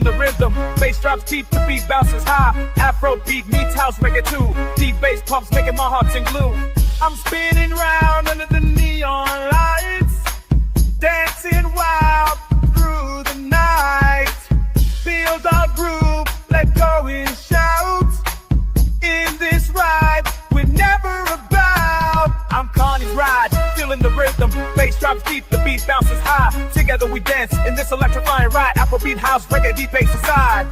the rhythm. Bass drops deep, the beat bounces high. Afro beat meets house reggae too. Deep bass pumps making my heart sing glue. I'm spinning round under the neon lights, dancing wild through the night. Feel the groove, let go and shout. In this ride, we're never about. I'm CARNY'S RIDE, feeling the rhythm. Bass drops deep, the beat bounces high. Together we dance in this electrifying ride. Afrobeat, house, reggae, deep bass aside.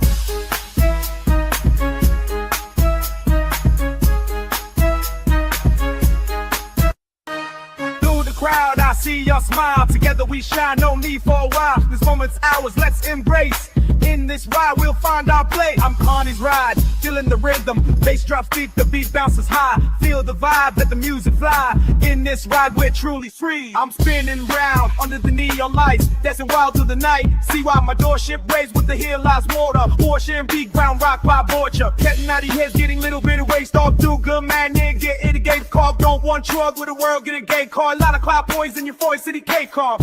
Through the crowd, I see your smile. Together we shine, no need for a while. This moment's ours, let's embrace. In this ride, we'll find our place. I'm CARNY'S RIDE, feeling the rhythm. Bass drops deep, the beat bounces high. Feel the vibe, let the music fly. In this ride, we're truly free. I'm spinning round under the neon lights, dancing wild through the night. See why my doorship waves with the hill lies water. Ocean beat, ground rock by Borgia. Getting out of your heads, getting little bit of waste off. Do good, man, yeah, get it a gate car. Don't want drug with the world, get a gate car. A lot of cloud boys in your 4 city K car.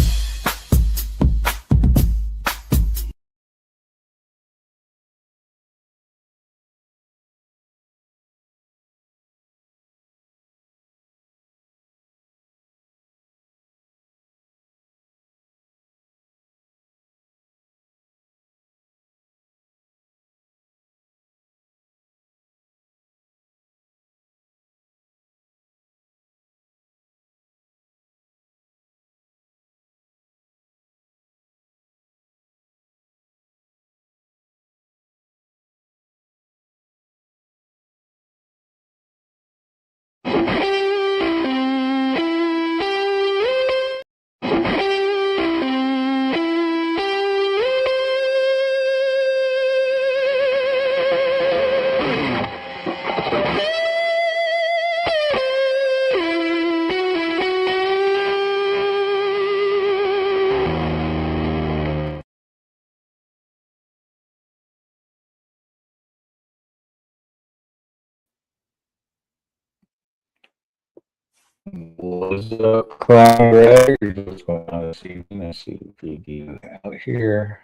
What's up, CARNY'S RIDE? What's going on this evening? Let's see if we do out here.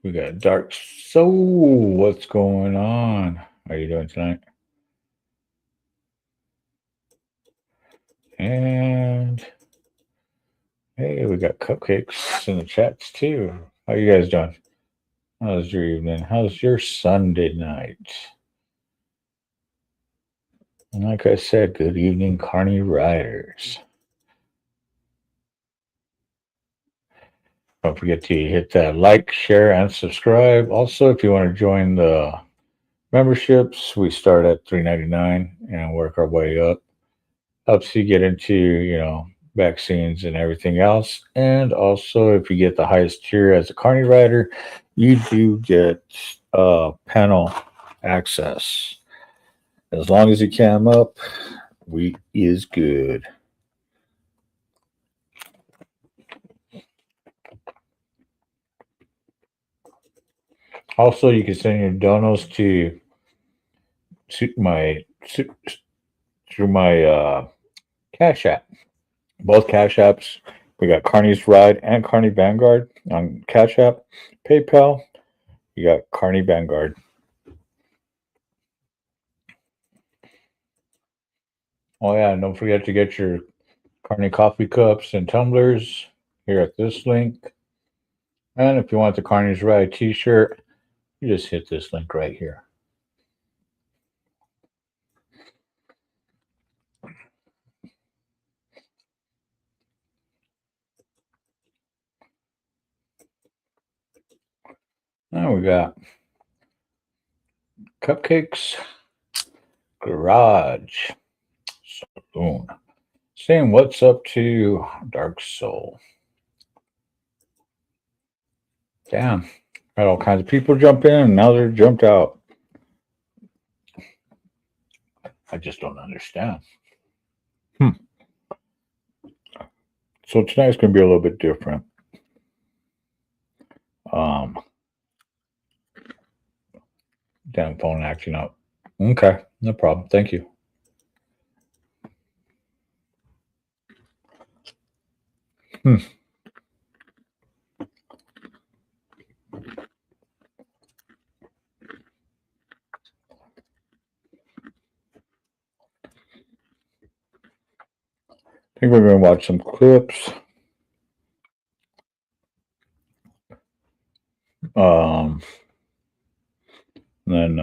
We got Dark Soul. What's going on? How are you doing tonight? And hey, we got Cupcakes in the chats too. How you guys doing? How's your evening? How's your Sunday night? And like I said, good evening, CARNY'S Riders. Don't forget to hit that like, share, and subscribe. Also, if you want to join the memberships, we start at $3.99 and work our way up. Helps you get into, vaccines and everything else. And also, if you get the highest tier as a CARNY'S Rider, you do get panel access. As long as you cam up, we is good. Also, you can send your donos through my Cash App. Both Cash Apps. We got CARNY'S RIDE and CARNY Vanguard on Cash App. PayPal, you got CARNY Vanguard. Oh yeah, and don't forget to get your CARNY coffee cups and tumblers here at this link. And if you want the CARNY'S RIDE t-shirt, you just hit this link right here. Now we got Cupcakes Garage Saloon saying what's up to Dark Soul. Damn, had all kinds of people jump in and now they're jumped out. I just don't understand. So tonight's gonna be a little bit different. Damn phone acting up. Okay, no problem. Thank you. I think we're going to watch some clips. Then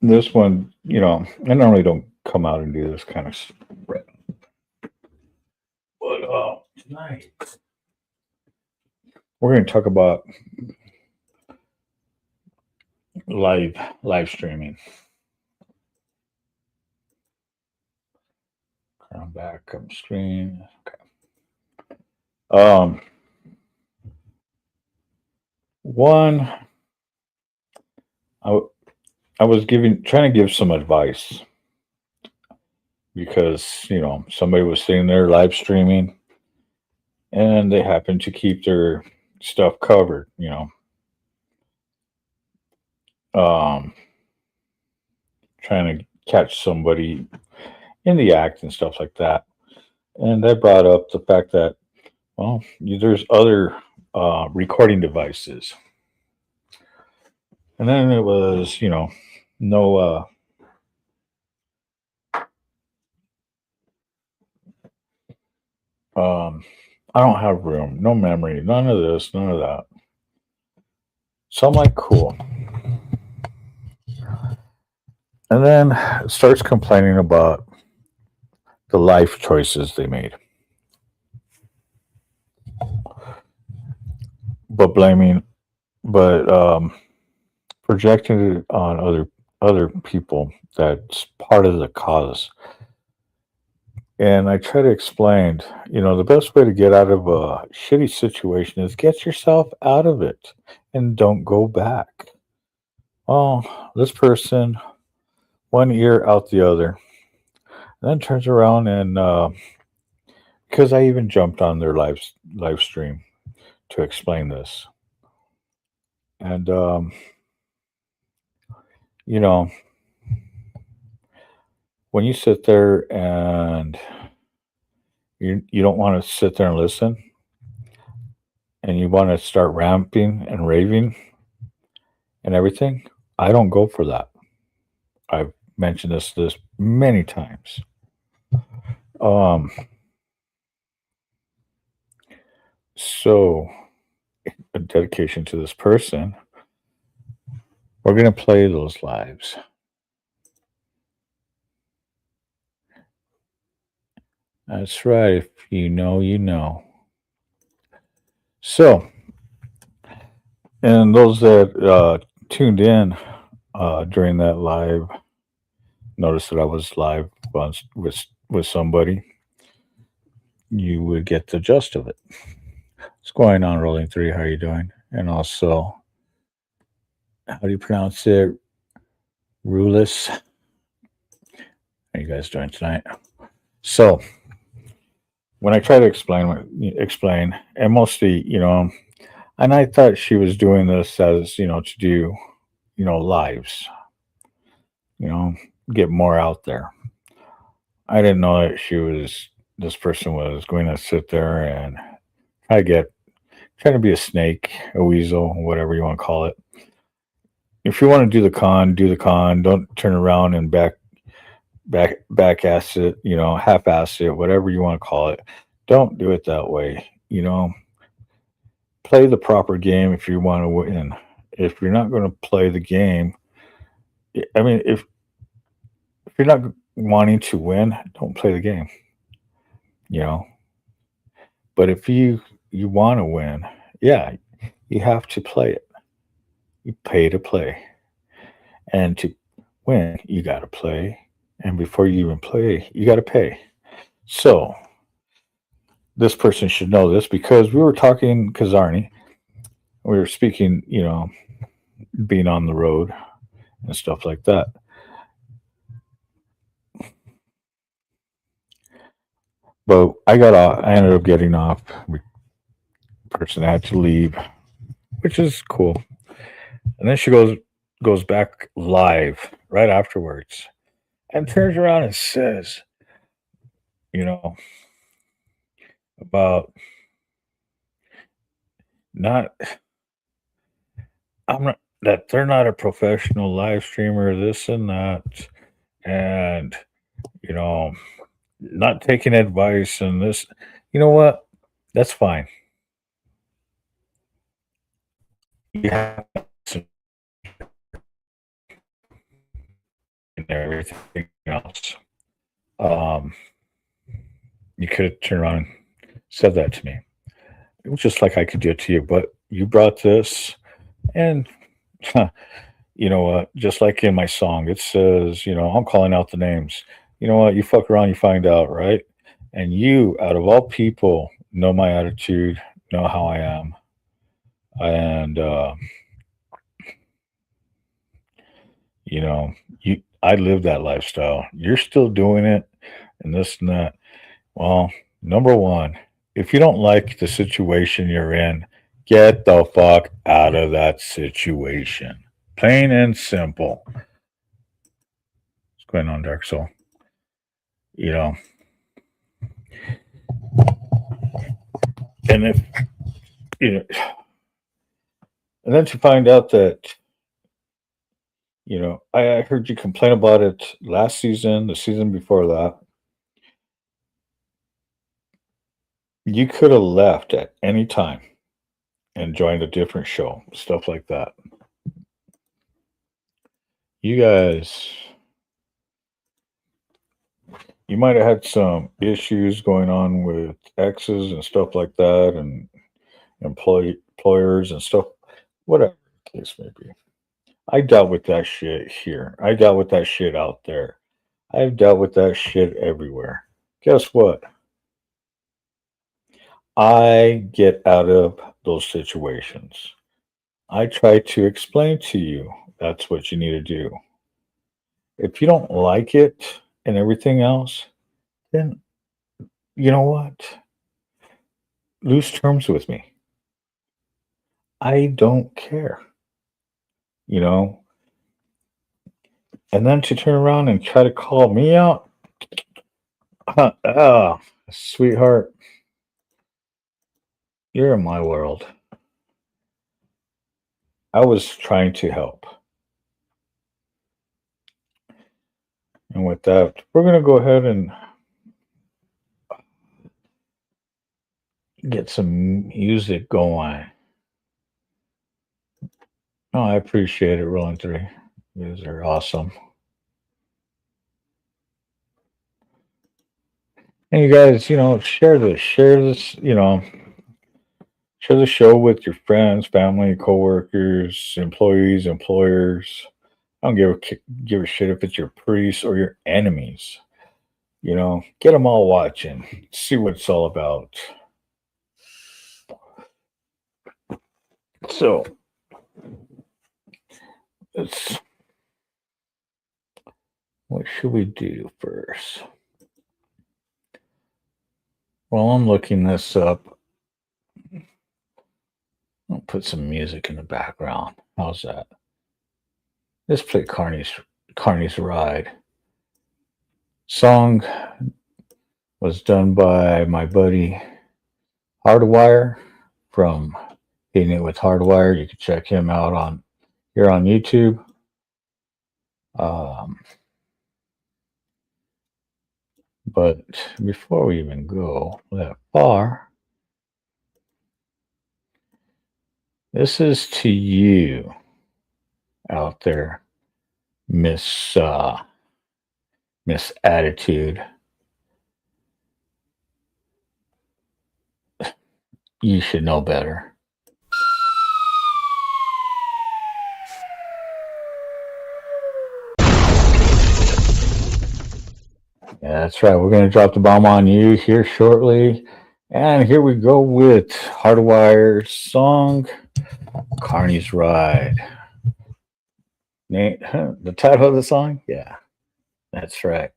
this one, you know, I normally don't come out and do this kind of spread, but tonight we're going to talk about live streaming. I'm back on screen. Okay. One, I was trying to give some advice because, you know, somebody was sitting there live streaming and they happened to keep their stuff covered, you know. Trying to catch somebody in the act and stuff like that. And I brought up the fact that, well, there's other recording devices. And then it was, you know, no I don't have room, no memory, none of this, none of that. So I'm like, cool. And then it starts complaining about the life choices they made. But projecting it on other people that's part of the cause. And I try to explain, you know, the best way to get out of a shitty situation is get yourself out of it and don't go back. Oh, this person, one ear out the other, and then turns around and because I even jumped on their live stream to explain this, and you know, when you sit there and you don't want to sit there and listen, and you want to start ramping and raving and everything, I don't go for that. I've mentioned this many times. So a dedication to this person. We're going to play those lives. That's right. If you know, you know. So, and those that tuned in during that live, notice that I was live with somebody, you would get the gist of it. What's going on, Rolling 3? How are you doing? And also, how do you pronounce it? Rulis. How are you guys doing tonight? So, when I try to explain, and mostly, you know, and I thought she was doing this as, you know, to do, you know, lives, you know, get more out there. I didn't know that this person was going to sit there and try to be a snake, a weasel, whatever you want to call it. If you want to do the con, don't turn around and back ass it, you know, half ass it, whatever you want to call it. Don't do it that way. You know, play the proper game if you want to win. If you're not going to play the game, I mean, if you're not wanting to win, don't play the game. You know, but if you want to win, yeah, you have to play it. You pay to play, and to win, you got to play. And before you even play, you got to pay. So this person should know this because we were talking Kazarni. We were speaking, you know, being on the road and stuff like that. But I ended up getting off. The person had to leave, which is cool. And then she goes back live right afterwards and turns around and says, you know, about not, I'm not, that they're not a professional live streamer, this and that, and, you know, not taking advice and this. You know what? That's fine. You have some and everything else. Um, you could have turned around and said that to me. It was just like I could do it to you, but you brought this, and you know what? Just like in my song, it says, I'm calling out the names. You know what? You fuck around, you find out, right? And you, out of all people, know my attitude, know how I am, and you know, I live that lifestyle. You're still doing it, and this and that. Well, number one, if you don't like the situation you're in, get the fuck out of that situation. Plain and simple. What's going on, Dark Soul? You know, and if you know, and then to find out that I heard you complain about it last season, the season before that. You could have left at any time and joined a different show, stuff like that. You guys, you might have had some issues going on with exes and stuff like that, and employers and stuff, whatever the case may be. I dealt with that shit here. I dealt with that shit out there. I've dealt with that shit everywhere. Guess what? I get out of those situations. I try to explain to you that's what you need to do. If you don't like it and everything else, then you know what? Lose terms with me. I don't care. You know? And then to turn around and try to call me out, sweetheart, you're in my world. I was trying to help. And with that, we're going to go ahead and get some music going. Oh, I appreciate it, Rolling 3. You guys are awesome. And you guys, share this, share the show with your friends, family, coworkers, employees, employers. I don't give a shit if it's your priests or your enemies. Get them all watching, see what it's all about. So, what should we do first? Well, I'm looking this up. I'll put some music in the background. How's that? Let's play Carney's Ride. Song was done by my buddy Hardwire from Hitting It with Hardwire. You can check him out here on YouTube. But before we even go that far, this is to you out there, Miss Attitude. You should know better. Yeah, that's right. We're going to drop the bomb on you here shortly. And here we go with Hardwire's song, Carney's Ride. The title of the song? Yeah, that's right.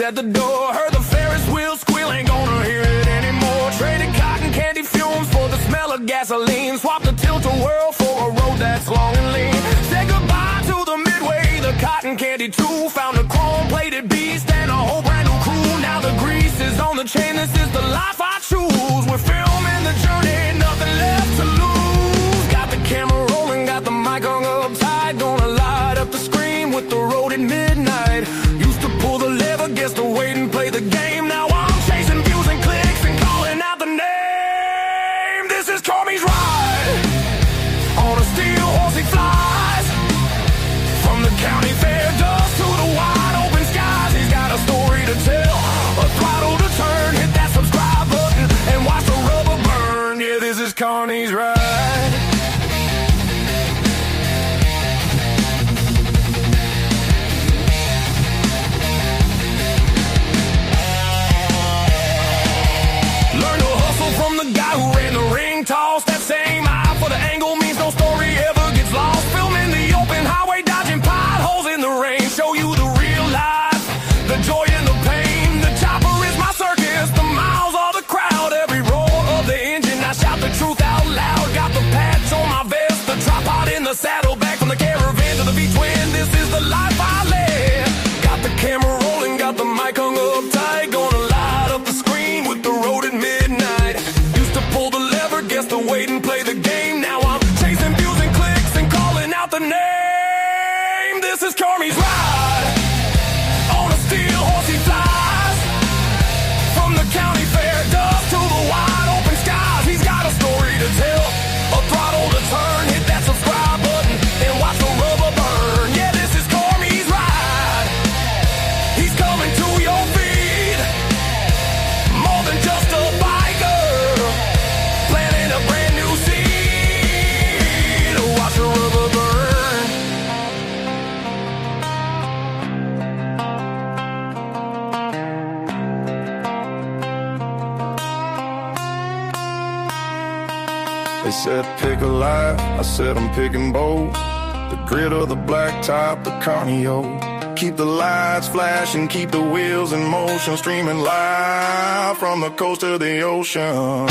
At the door, heard the Ferris wheel squeal, ain't gonna hear it anymore. Traded cotton candy fumes for the smell of gasoline. Swapped the tilt-a-whirl for a road that's long and lean. Said goodbye to the Midway, the cotton candy too. Found a chrome-plated beast and a whole brand new crew. Now the grease is on the chain, this is the life I choose. We're filming the journey, nothing left to lose. Got the camera rolling, got the mic hung up tight. Gonna light up the screen with the road at midnight. Used to pull the lever, guess to wait and play the game. Now I'm chasing views and clicks and calling out the name. This is CARNY'S RIDE. On a steel horse he flies. From the county fair dust to the wide open skies. He's got a story to tell, a throttle to turn. Hit that subscribe button and watch the rubber burn. Yeah, this is CARNY'S RIDE. From the guy who ran the ring toss, that same eye for the angle means no story ever gets lost. Filming the open highway, dodging potholes in the rain. Show you the real life, the joy and the pain. The chopper is my circus, the miles are the crowd. Every roar of the engine, I shout the truth out loud. Got the patch on my vest, the tripod in the saddle. Back from the caravan to the V-twin, this is the life I led. Got the camera rolling, got the mic hung up tight. Gonna light up the screen with the road at midnight. Pull the lever, guess to wait and play the game. Now I'm chasing views and clicks and calling out the name. This is CARNY'S RIDE. On a steel horse he flies. From the county fair dust to the wide open skies. He's got a story to tell, a throttle to turn. Hit that subscribe button and watch the rubber burn. Yeah, this is CARNY'S RIDE. He's coming to your feed. More than just a biker. Planting a brand new seed. Watch the rubber burn. They said pick a life, I said I'm picking bold. The grit of the black top, the carnio. Keep the lights flashing, keep the wheels in motion. Streaming live from the coast to the ocean.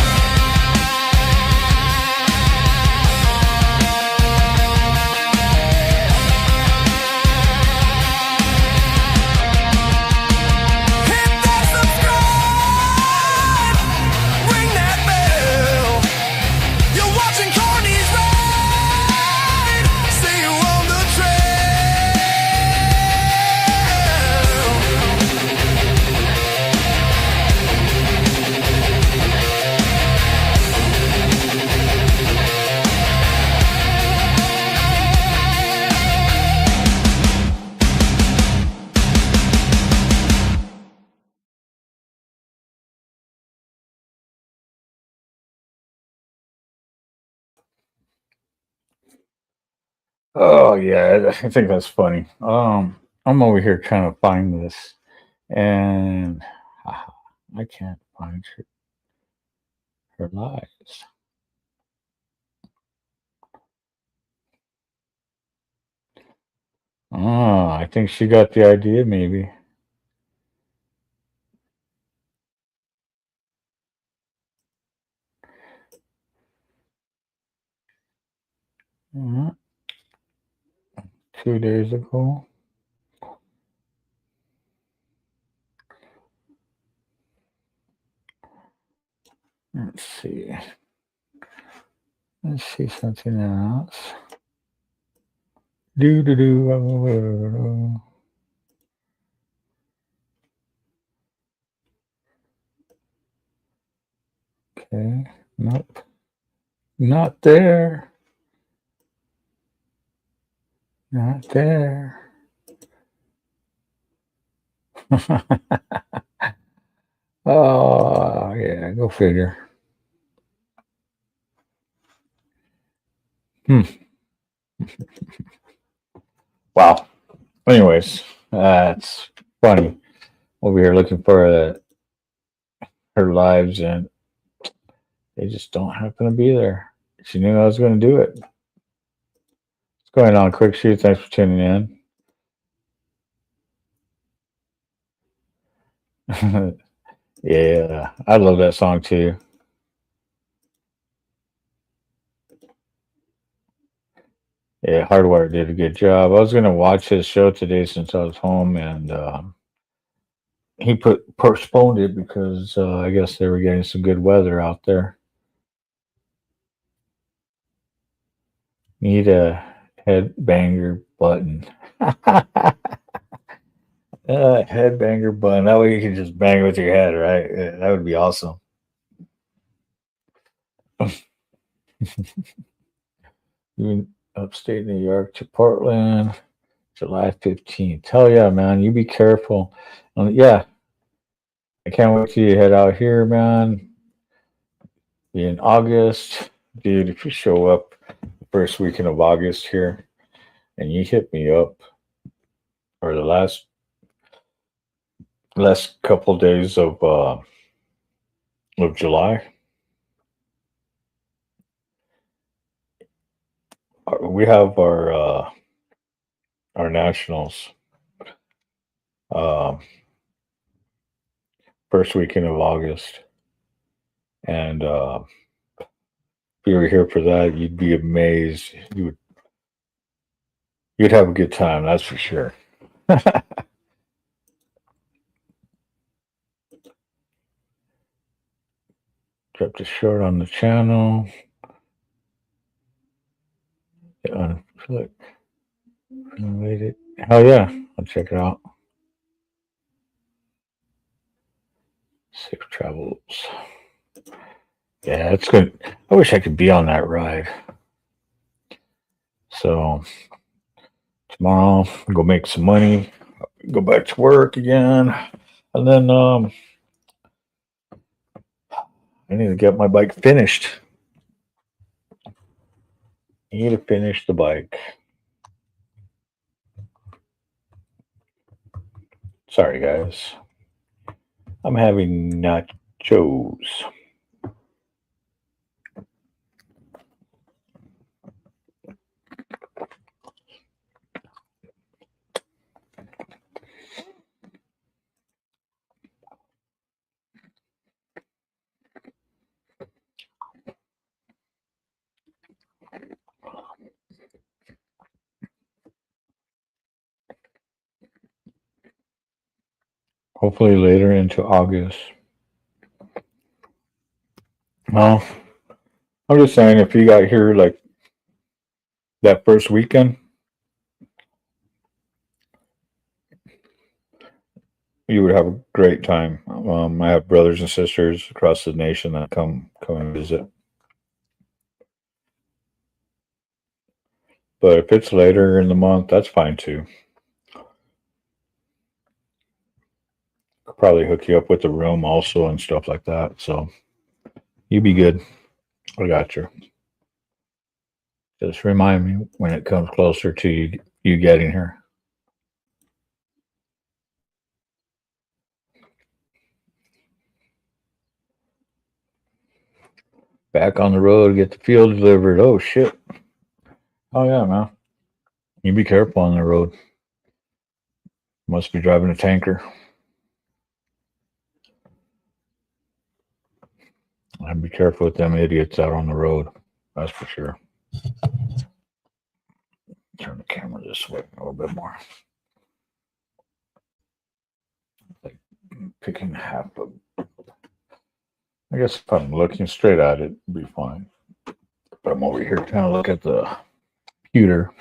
Oh yeah, I think that's funny. I'm over here trying to find this, and I can't find her lives. Oh, I think she got the idea, maybe. Mhm. 2 days ago. Let's see. Let's see something else. Do do do. Okay. Nope. Not there. Not there. Oh, yeah, go figure. Wow. Anyways, it's funny. Over here looking for her lives, and they just don't happen to be there. She knew I was going to do it. What's going on, Quick Shoot? Thanks for tuning in. Yeah, I love that song too. Yeah, Hardwire did a good job. I was going to watch his show today since I was home, and he postponed it because I guess they were getting some good weather out there. Need a headbanger button. Headbanger button. That way you can just bang it with your head, right? Yeah, that would be awesome. Even upstate New York to Portland, July 15th. Hell yeah, man. You be careful. Yeah. I can't wait till you head out here, man. Be in August. Dude, if you show up the first weekend of August here and you hit me up, or the last couple days of July, we have our nationals first weekend of August, and if you were here for that, you'd be amazed. You'd have a good time, that's for sure. Dropped a short on the channel. Hell yeah, I'll check it out. Safe travels. Yeah, it's good. I wish I could be on that ride. So tomorrow, I'll go make some money, go back to work again, and then I need to get my bike finished. I need to finish the bike. Sorry, guys. I'm having nachos. Hopefully later into August. Well, I'm just saying, if you got here like that first weekend, you would have a great time. I have brothers and sisters across the nation that come and visit. But if it's later in the month, that's fine too. I'll probably hook you up with the room also and stuff like that. So you be good. I got you. Just remind me when it comes closer to you getting here. Back on the road, get the fuel delivered. Oh shit. Oh yeah, man. You be careful on the road. Must be driving a tanker. And be careful with them idiots out on the road. That's for sure. Turn the camera this way a little bit more. Like picking half of. I guess if I'm looking straight at it, it'd be fine. But I'm over here trying to look at the computer.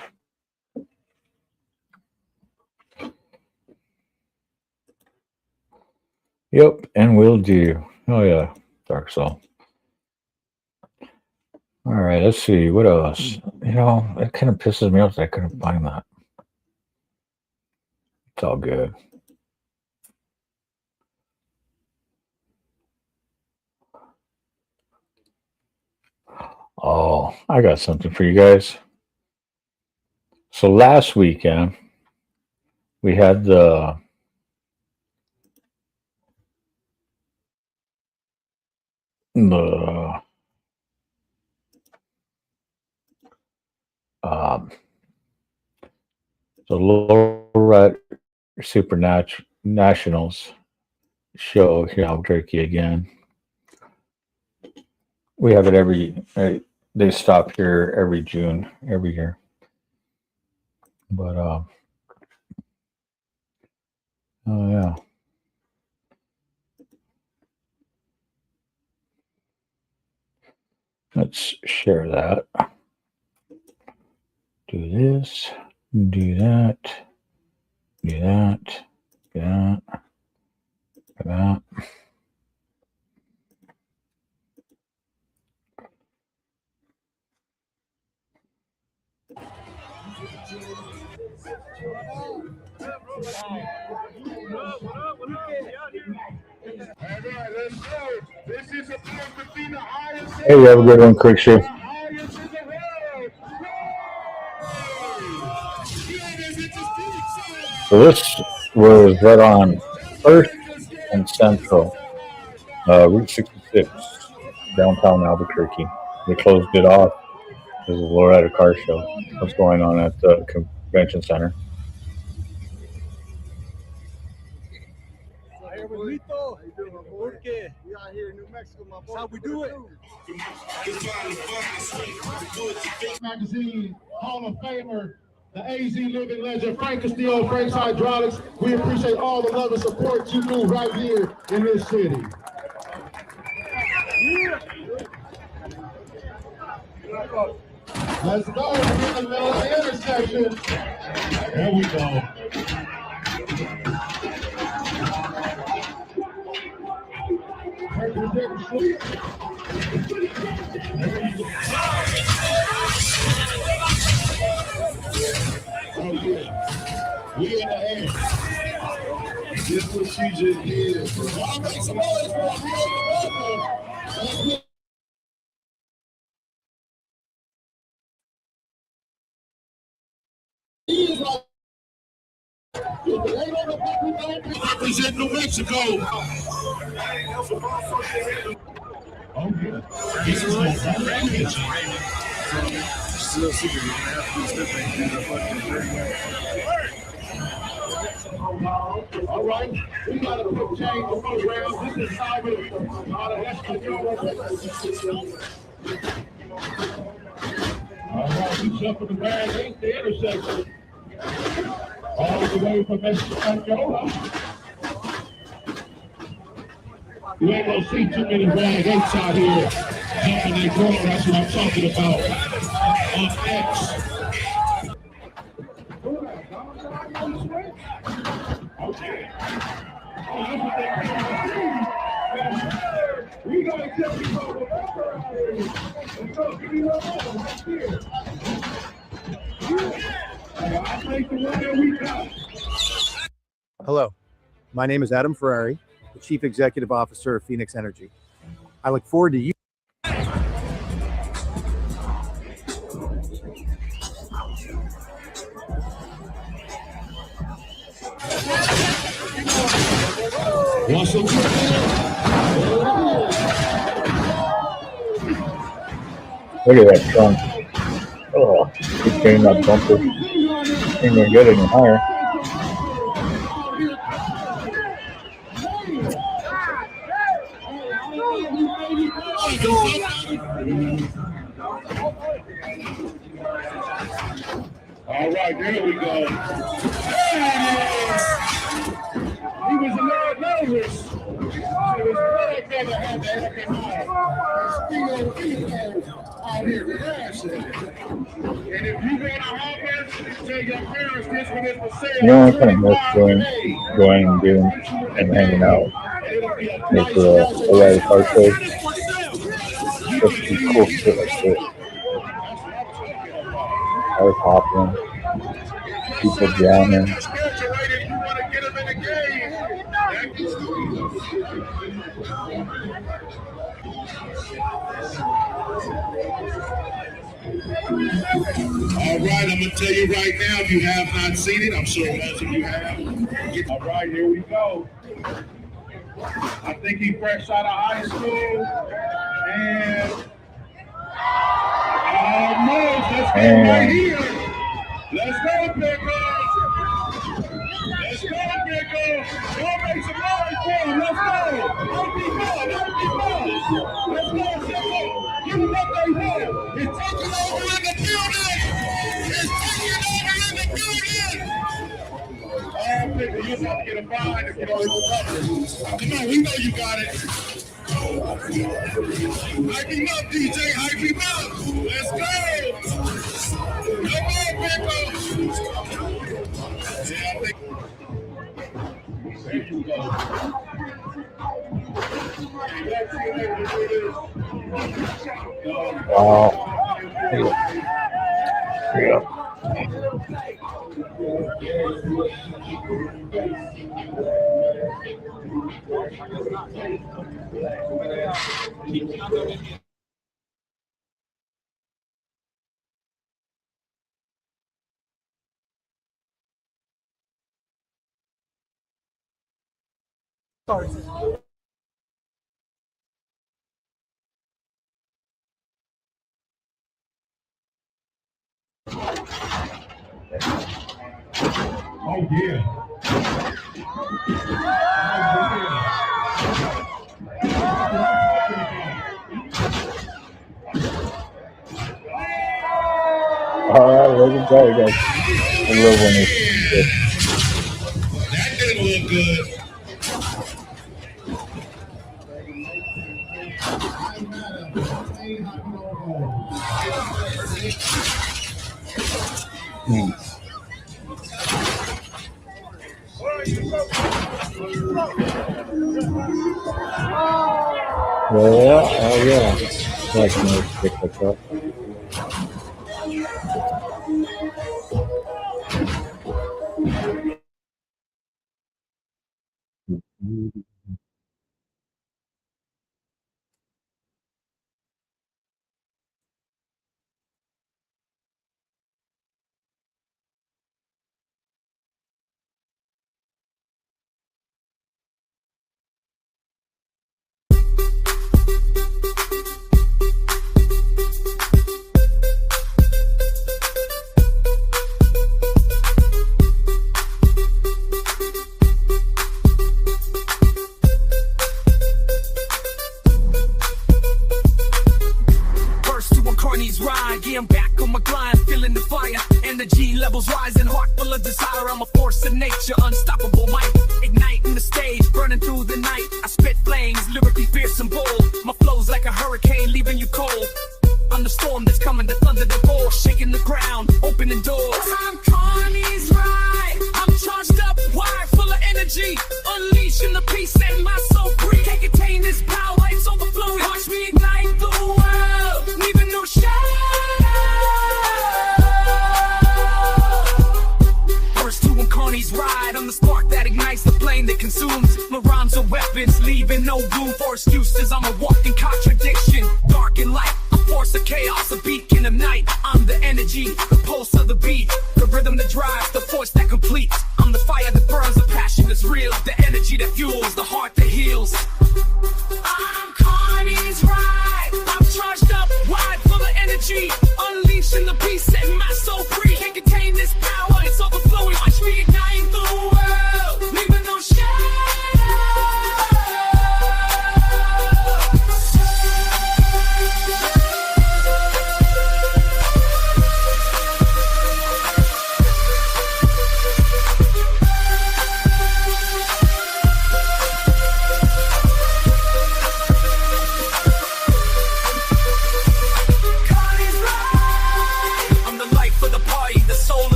Yep, and will do. Oh yeah, Dark Soul. All right, let's see what else. You know, it kind of pisses me off that I couldn't find that. It's all good. So I got something for you guys. So last weekend we had the Lowrider Supernatural Nationals show here in Albuquerque again. We have it they stop here every June, every year. But oh yeah. Let's share that. Do this, do that, do that, do that, do that. Hey, you have a good one, Quick Shoe. So this was right on 1st and Central, Route 66, downtown Albuquerque. They closed it off. This is a Lowrider car show. What's going on at the convention center? We out here in New Mexico, my boy. How we do it? Magazine Hall of Famer, the AZ living legend, Frank Castillo, Frank's Hydraulics. We appreciate all the love and support you do right here in this city. Let's go. We're in the middle of the intersection. There we go. We in the air. This what she just did. I'll make some noise for a represent New Mexico. Oh, yeah. This is my still secret. All right, we got a quick change of program. This is how we all right, we jump in the bag, ain't the intersection. All the way from Mexico. You ain't gonna see too many rag eights out here jumping that corner. That's what I'm talking about. On X. Okay. We gotta get you Hello, my name is Adam Ferrari, the Chief Executive Officer of Phoenix Energy. I look forward to you. Look at that trunk. Oh, keep getting that bumper. Ain't gonna get any higher. All right, there we go. He was a little nervous. It was really good to have the out here crashing. And if you want to hop in, tell your parents this one is for sale. You know what kind of miss going and doing and hanging out with a ride car show? Just cool shit like this. Cars hopping, people jamming. All right, I'm gonna tell you right now, if you have not seen it, I'm sure most of you have. All right, here we go. I think he fresh out of high school, and almost. Let's go right here. Let's go, Pickles. Let's go, Pickles. Go make some noise for him. Let's go. Don't be mad. Don't be mad. Let's go, Pickles. Give them what they want. It's taking over in the building. It's taking over in the building. Oh, Pickles, you're about to get a fine to get all this stuff. Come on, we know you got it. Hype him up, DJ. Hype him up. Let's go. Come on, Pickles. Yeah, I think. There you go. Wow. Yeah. Oh, yeah. All right, look at that, guys. I love when it's That didn't look good. Yeah, oh yeah. Like no stick like that. CARNY'S RIDE, yeah, I'm back on my grind, feeling the fire. Energy levels rising, heart full of desire. I'm a force of nature, unstoppable might. Igniting the stage, burning through the night. I spit flames, lyrically fierce and bold. My flow's like a hurricane, leaving you cold. I'm the storm that's coming, the thunder, the roar, shaking the ground, opening doors. I'm CARNY'S RIDE, I'm charged up, wired, full of energy. Unleashing the peace, setting my soul free. Can't contain this power, it's overflowing. Watch me ignite the world, leaving no shadow. First to on CARNY'S RIDE, I'm the spark that ignites the flame that consumes. My rhymes are weapons, leaving no room for excuses. I'm a walking contradiction, dark and light. Force of chaos, a beacon of night. I'm the energy, the pulse of the beat, the rhythm that drives, the force that completes. I'm the fire that burns, the passion that's real, the energy that fuels, the heart that heals. I'm CARNY'S RIDE, I'm charged up, wide, full of energy. Unleashing the beast, setting my soul free. Can't contain this power, it's overflowing. Watch me ignite the world, leaving no shadow.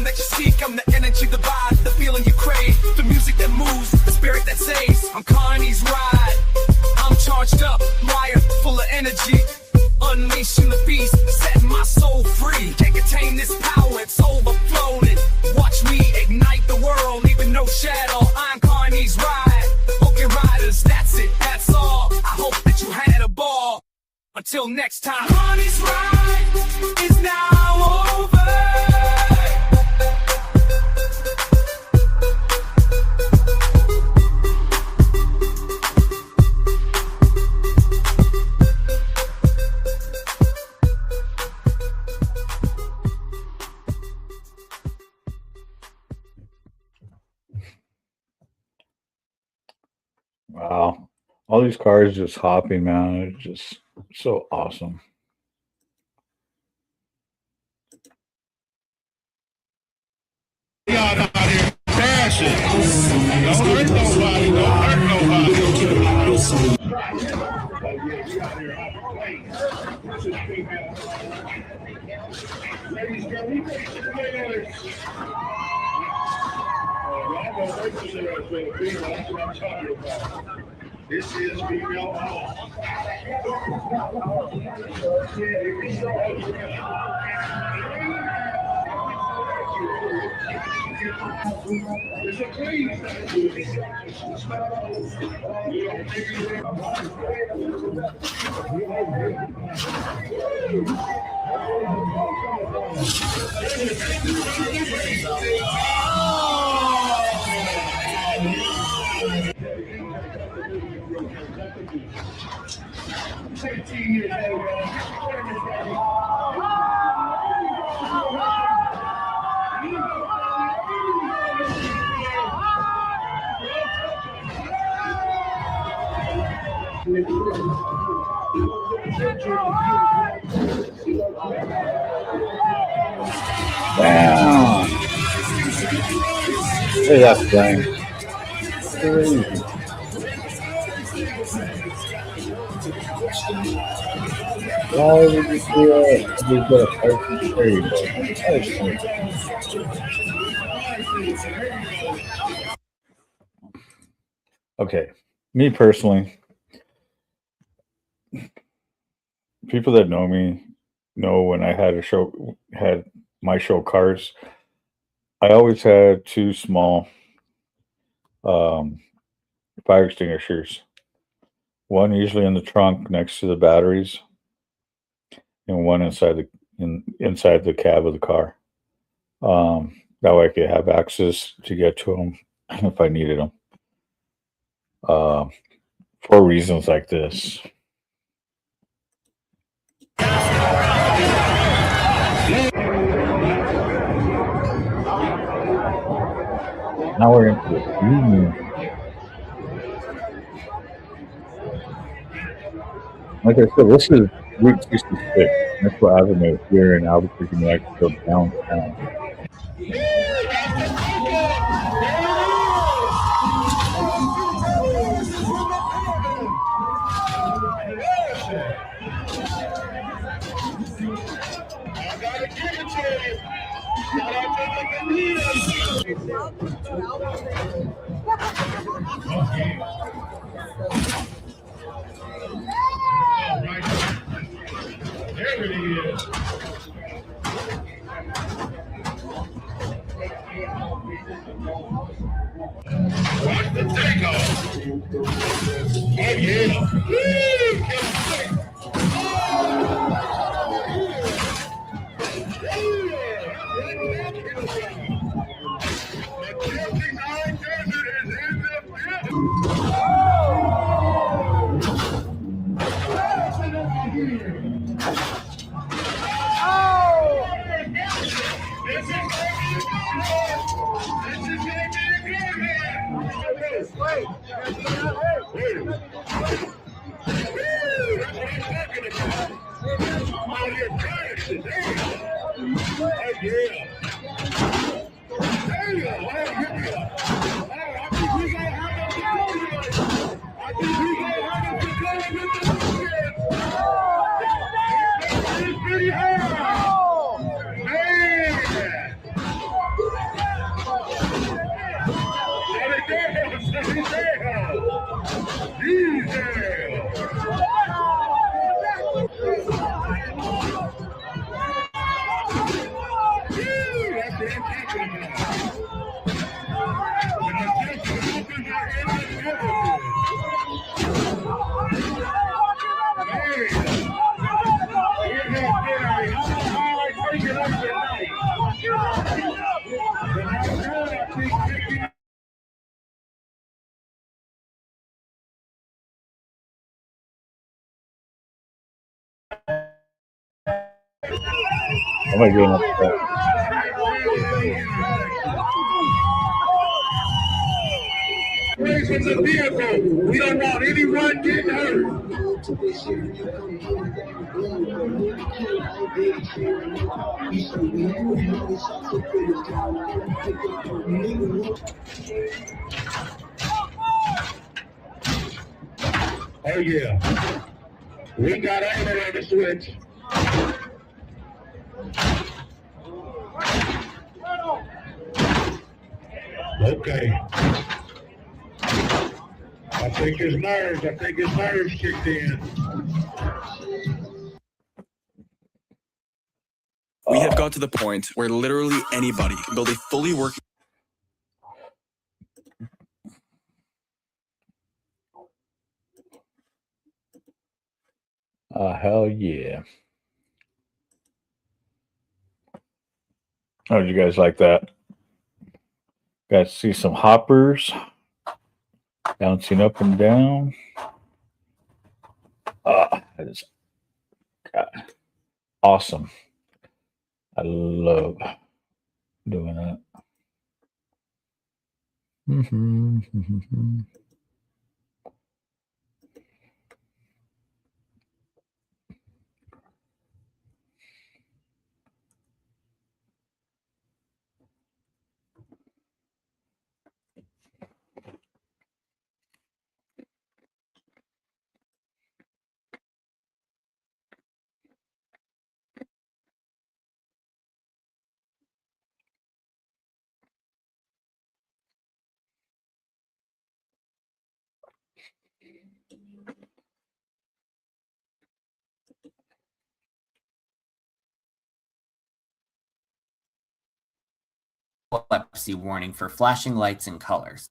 That you seek, I'm the energy, the vibe, the feeling you crave, the music that moves, the spirit that saves. I'm CARNY'S RIDE, I'm charged up, wired, full of energy, unleashing the beast, setting my soul free. Can't contain this power, it's overflowing. Watch me ignite the world, leaving no shadow. I'm CARNY'S RIDE, hooking riders, that's it, that's all. Until next time, CARNY'S RIDE is now over. Wow. All these cars just hopping, man. It's just so awesome. Y'all out here crashing. Don't hurt nobody. Don't hurt nobody. Ladies, can we make some noise? That's what I'm talking about. This is female power. It's a please. Damn. Look at that thing. Crazy. Why would you do that? You got a person trade, okay. Me personally, people that know me know when I had my show cars, I always had two small fire extinguishers. One usually in the trunk next to the batteries, and one inside the cab of the car. That way I could have access to get to them if I needed them. For reasons like this. Now we're into it. Like I said, this is Route 66. That's what Avenue here in Albuquerque, New Mexico, downtown. There it is. Watch the takeoff. Oh, yeah. Easy. I'm gonna get upset. Race with the vehicle. We don't want anyone getting hurt. Oh yeah. We got angle on the switch. Okay. I think his nerves kicked in. We have got to the point where literally anybody can build a fully working. Hell yeah. How did you guys like that? Guys, see some hoppers bouncing up and down. That is awesome. I love doing that. Epilepsy warning for flashing lights and colors.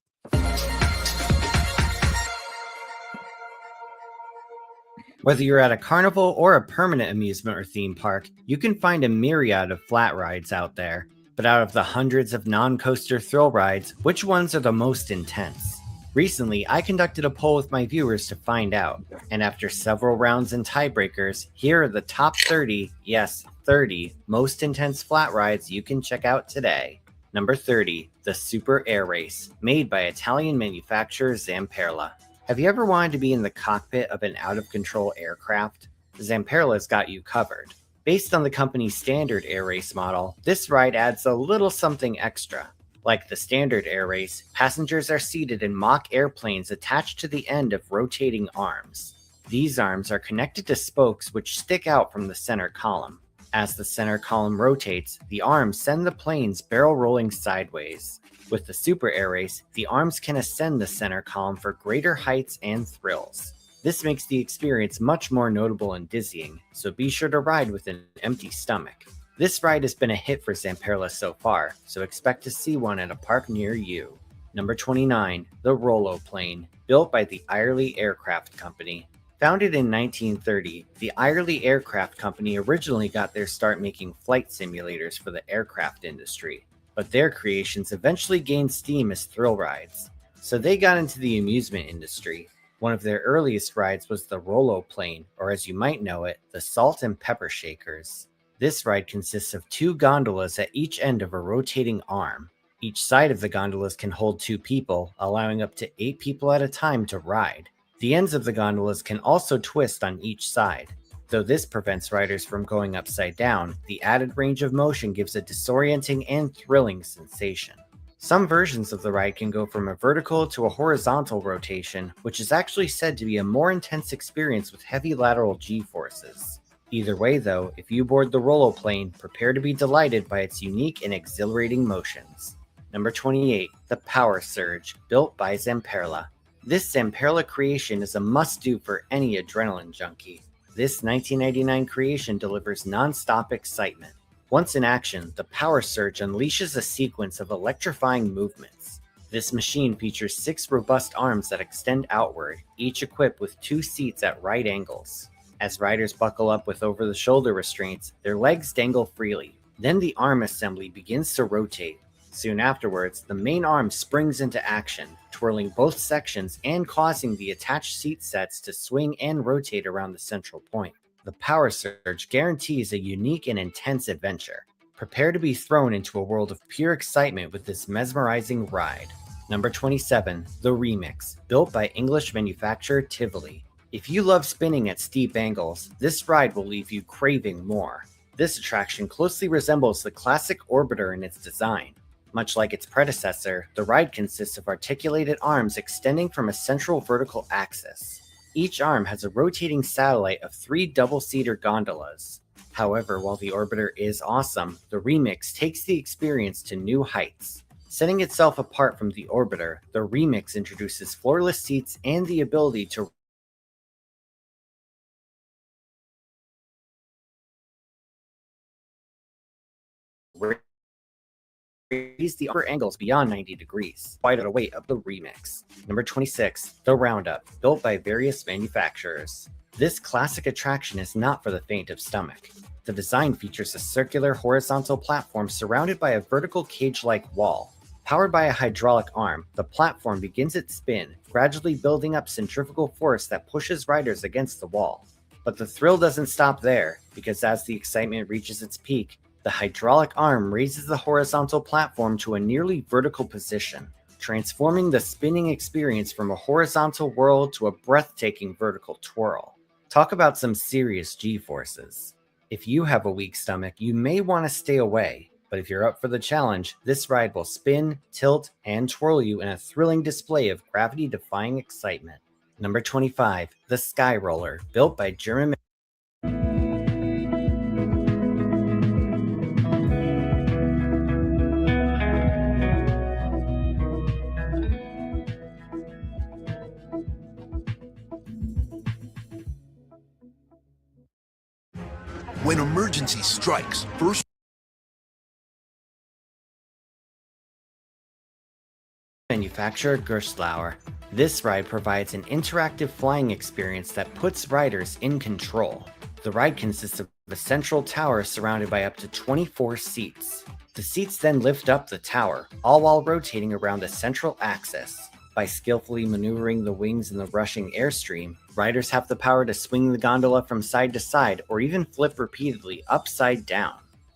Whether you're at a carnival or a permanent amusement or theme park, you can find a myriad of flat rides out there. But out of the hundreds of non-coaster thrill rides, which ones are the most intense? Recently, I conducted a poll with my viewers to find out, and after several rounds and tiebreakers, here are the top 30, yes, 30, most intense flat rides you can check out today. Number 30, the Super Air Race, made by Italian manufacturer Zamperla. Have you ever wanted to be in the cockpit of an out-of-control aircraft? Zamperla's got you covered. Based on the company's standard air race model, this ride adds a little something extra. Like the standard air race, passengers are seated in mock airplanes attached to the end of rotating arms. These arms are connected to spokes which stick out from the center column. As the center column rotates, the arms send the planes barrel rolling sideways. With the Super Air Race, the arms can ascend the center column for greater heights and thrills. This makes the experience much more notable and dizzying, so be sure to ride with an empty stomach. This ride has been a hit for Zamperla so far, so expect to see one at a park near you. Number 29, the Rollo Plane, built by the Airlie Aircraft Company. Founded in 1930, the Airlie Aircraft Company originally got their start making flight simulators for the aircraft industry, but their creations eventually gained steam as thrill rides. So they got into the amusement industry. One of their earliest rides was the Rollo Plane, or as you might know it, the Salt and Pepper Shakers. This ride consists of 2 gondolas at each end of a rotating arm. Each side of the gondolas can hold 2 people, allowing up to 8 people at a time to ride. The ends of the gondolas can also twist on each side. Though this prevents riders from going upside down, the added range of motion gives a disorienting and thrilling sensation. Some versions of the ride can go from a vertical to a horizontal rotation, which is actually said to be a more intense experience with heavy lateral G-forces. Either way though, if you board the Rollo Plane, prepare to be delighted by its unique and exhilarating motions. Number 28, the Power Surge, built by Zamperla. This Zamperla creation is a must-do for any adrenaline junkie. This 1999 creation delivers non-stop excitement. Once in action, the Power Surge unleashes a sequence of electrifying movements. This machine features 6 robust arms that extend outward, each equipped with 2 seats at right angles. As riders buckle up with over-the-shoulder restraints, their legs dangle freely. Then the arm assembly begins to rotate. Soon afterwards, the main arm springs into action, twirling both sections and causing the attached seat sets to swing and rotate around the central point. The Power Surge guarantees a unique and intense adventure. Prepare to be thrown into a world of pure excitement with this mesmerizing ride. Number 27, the Remix, built by English manufacturer Tivoli. If you love spinning at steep angles, this ride will leave you craving more. This attraction closely resembles the classic Orbiter in its design. Much like its predecessor, the ride consists of articulated arms extending from a central vertical axis. Each arm has a rotating satellite of 3 double-seater gondolas. However, while the Orbiter is awesome, the Remix takes the experience to new heights. Setting itself apart from the Orbiter, the Remix introduces floorless seats and the ability to raise the upper angles beyond 90 degrees, quite a weight of the Remix. Number 26, the Roundup, built by various manufacturers. This classic attraction is not for the faint of stomach. The design features a circular horizontal platform surrounded by a vertical cage-like wall. Powered by a hydraulic arm, the platform begins its spin, gradually building up centrifugal force that pushes riders against the wall. But the thrill doesn't stop there, because as the excitement reaches its peak, the hydraulic arm raises the horizontal platform to a nearly vertical position, transforming the spinning experience from a horizontal whirl to a breathtaking vertical twirl. Talk about some serious G-forces. If you have a weak stomach, you may want to stay away, but if you're up for the challenge, this ride will spin, tilt, and twirl you in a thrilling display of gravity-defying excitement. Number 25, the Sky Roller, built by German When emergency strikes, first manufacturer Gerstlauer. This ride provides an interactive flying experience that puts riders in control. The ride consists of a central tower surrounded by up to 24 seats. The seats then lift up the tower, all while rotating around a central axis. By skillfully maneuvering the wings in the rushing airstream, riders have the power to swing the gondola from side to side or even flip repeatedly upside down.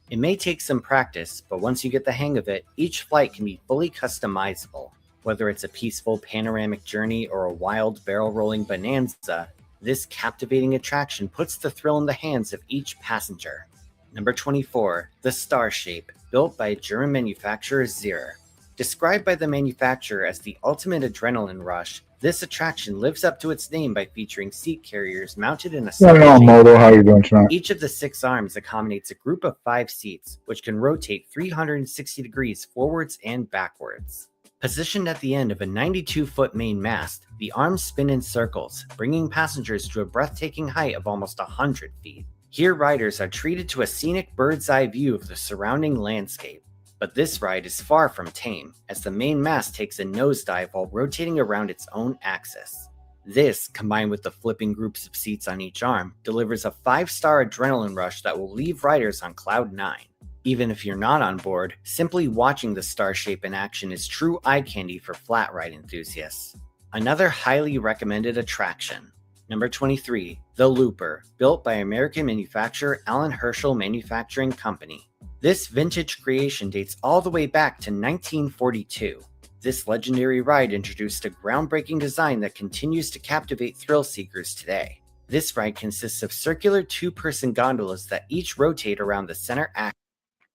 It may take some practice, but once you get the hang of it, each flight can be fully customizable. Whether it's a peaceful panoramic journey or a wild barrel-rolling bonanza, this captivating attraction puts the thrill in the hands of each passenger. Number 24, the Star Shape, built by German manufacturer Zierer. Described by the manufacturer as the ultimate adrenaline rush, this attraction lives up to its name by featuring seat carriers mounted in a Hello, Moto. How are you doing tonight? Each of the 6 arms accommodates a group of 5 seats, which can rotate 360 degrees forwards and backwards. Positioned at the end of a 92-foot main mast, the arms spin in circles, bringing passengers to a breathtaking height of almost 100 feet. Here, riders are treated to a scenic bird's-eye view of the surrounding landscape. But this ride is far from tame, as the main mast takes a nosedive while rotating around its own axis. This, combined with the flipping groups of seats on each arm, delivers a 5-star adrenaline rush that will leave riders on cloud 9. Even if you're not on board, simply watching the Star Shape in action is true eye candy for flat ride enthusiasts. Another highly recommended attraction. Number 23, the Looper, built by American manufacturer Allen Herschel Manufacturing Company. This vintage creation dates all the way back to 1942. This legendary ride introduced a groundbreaking design that continues to captivate thrill seekers today. This ride consists of circular 2-person gondolas that each rotate around the center axis.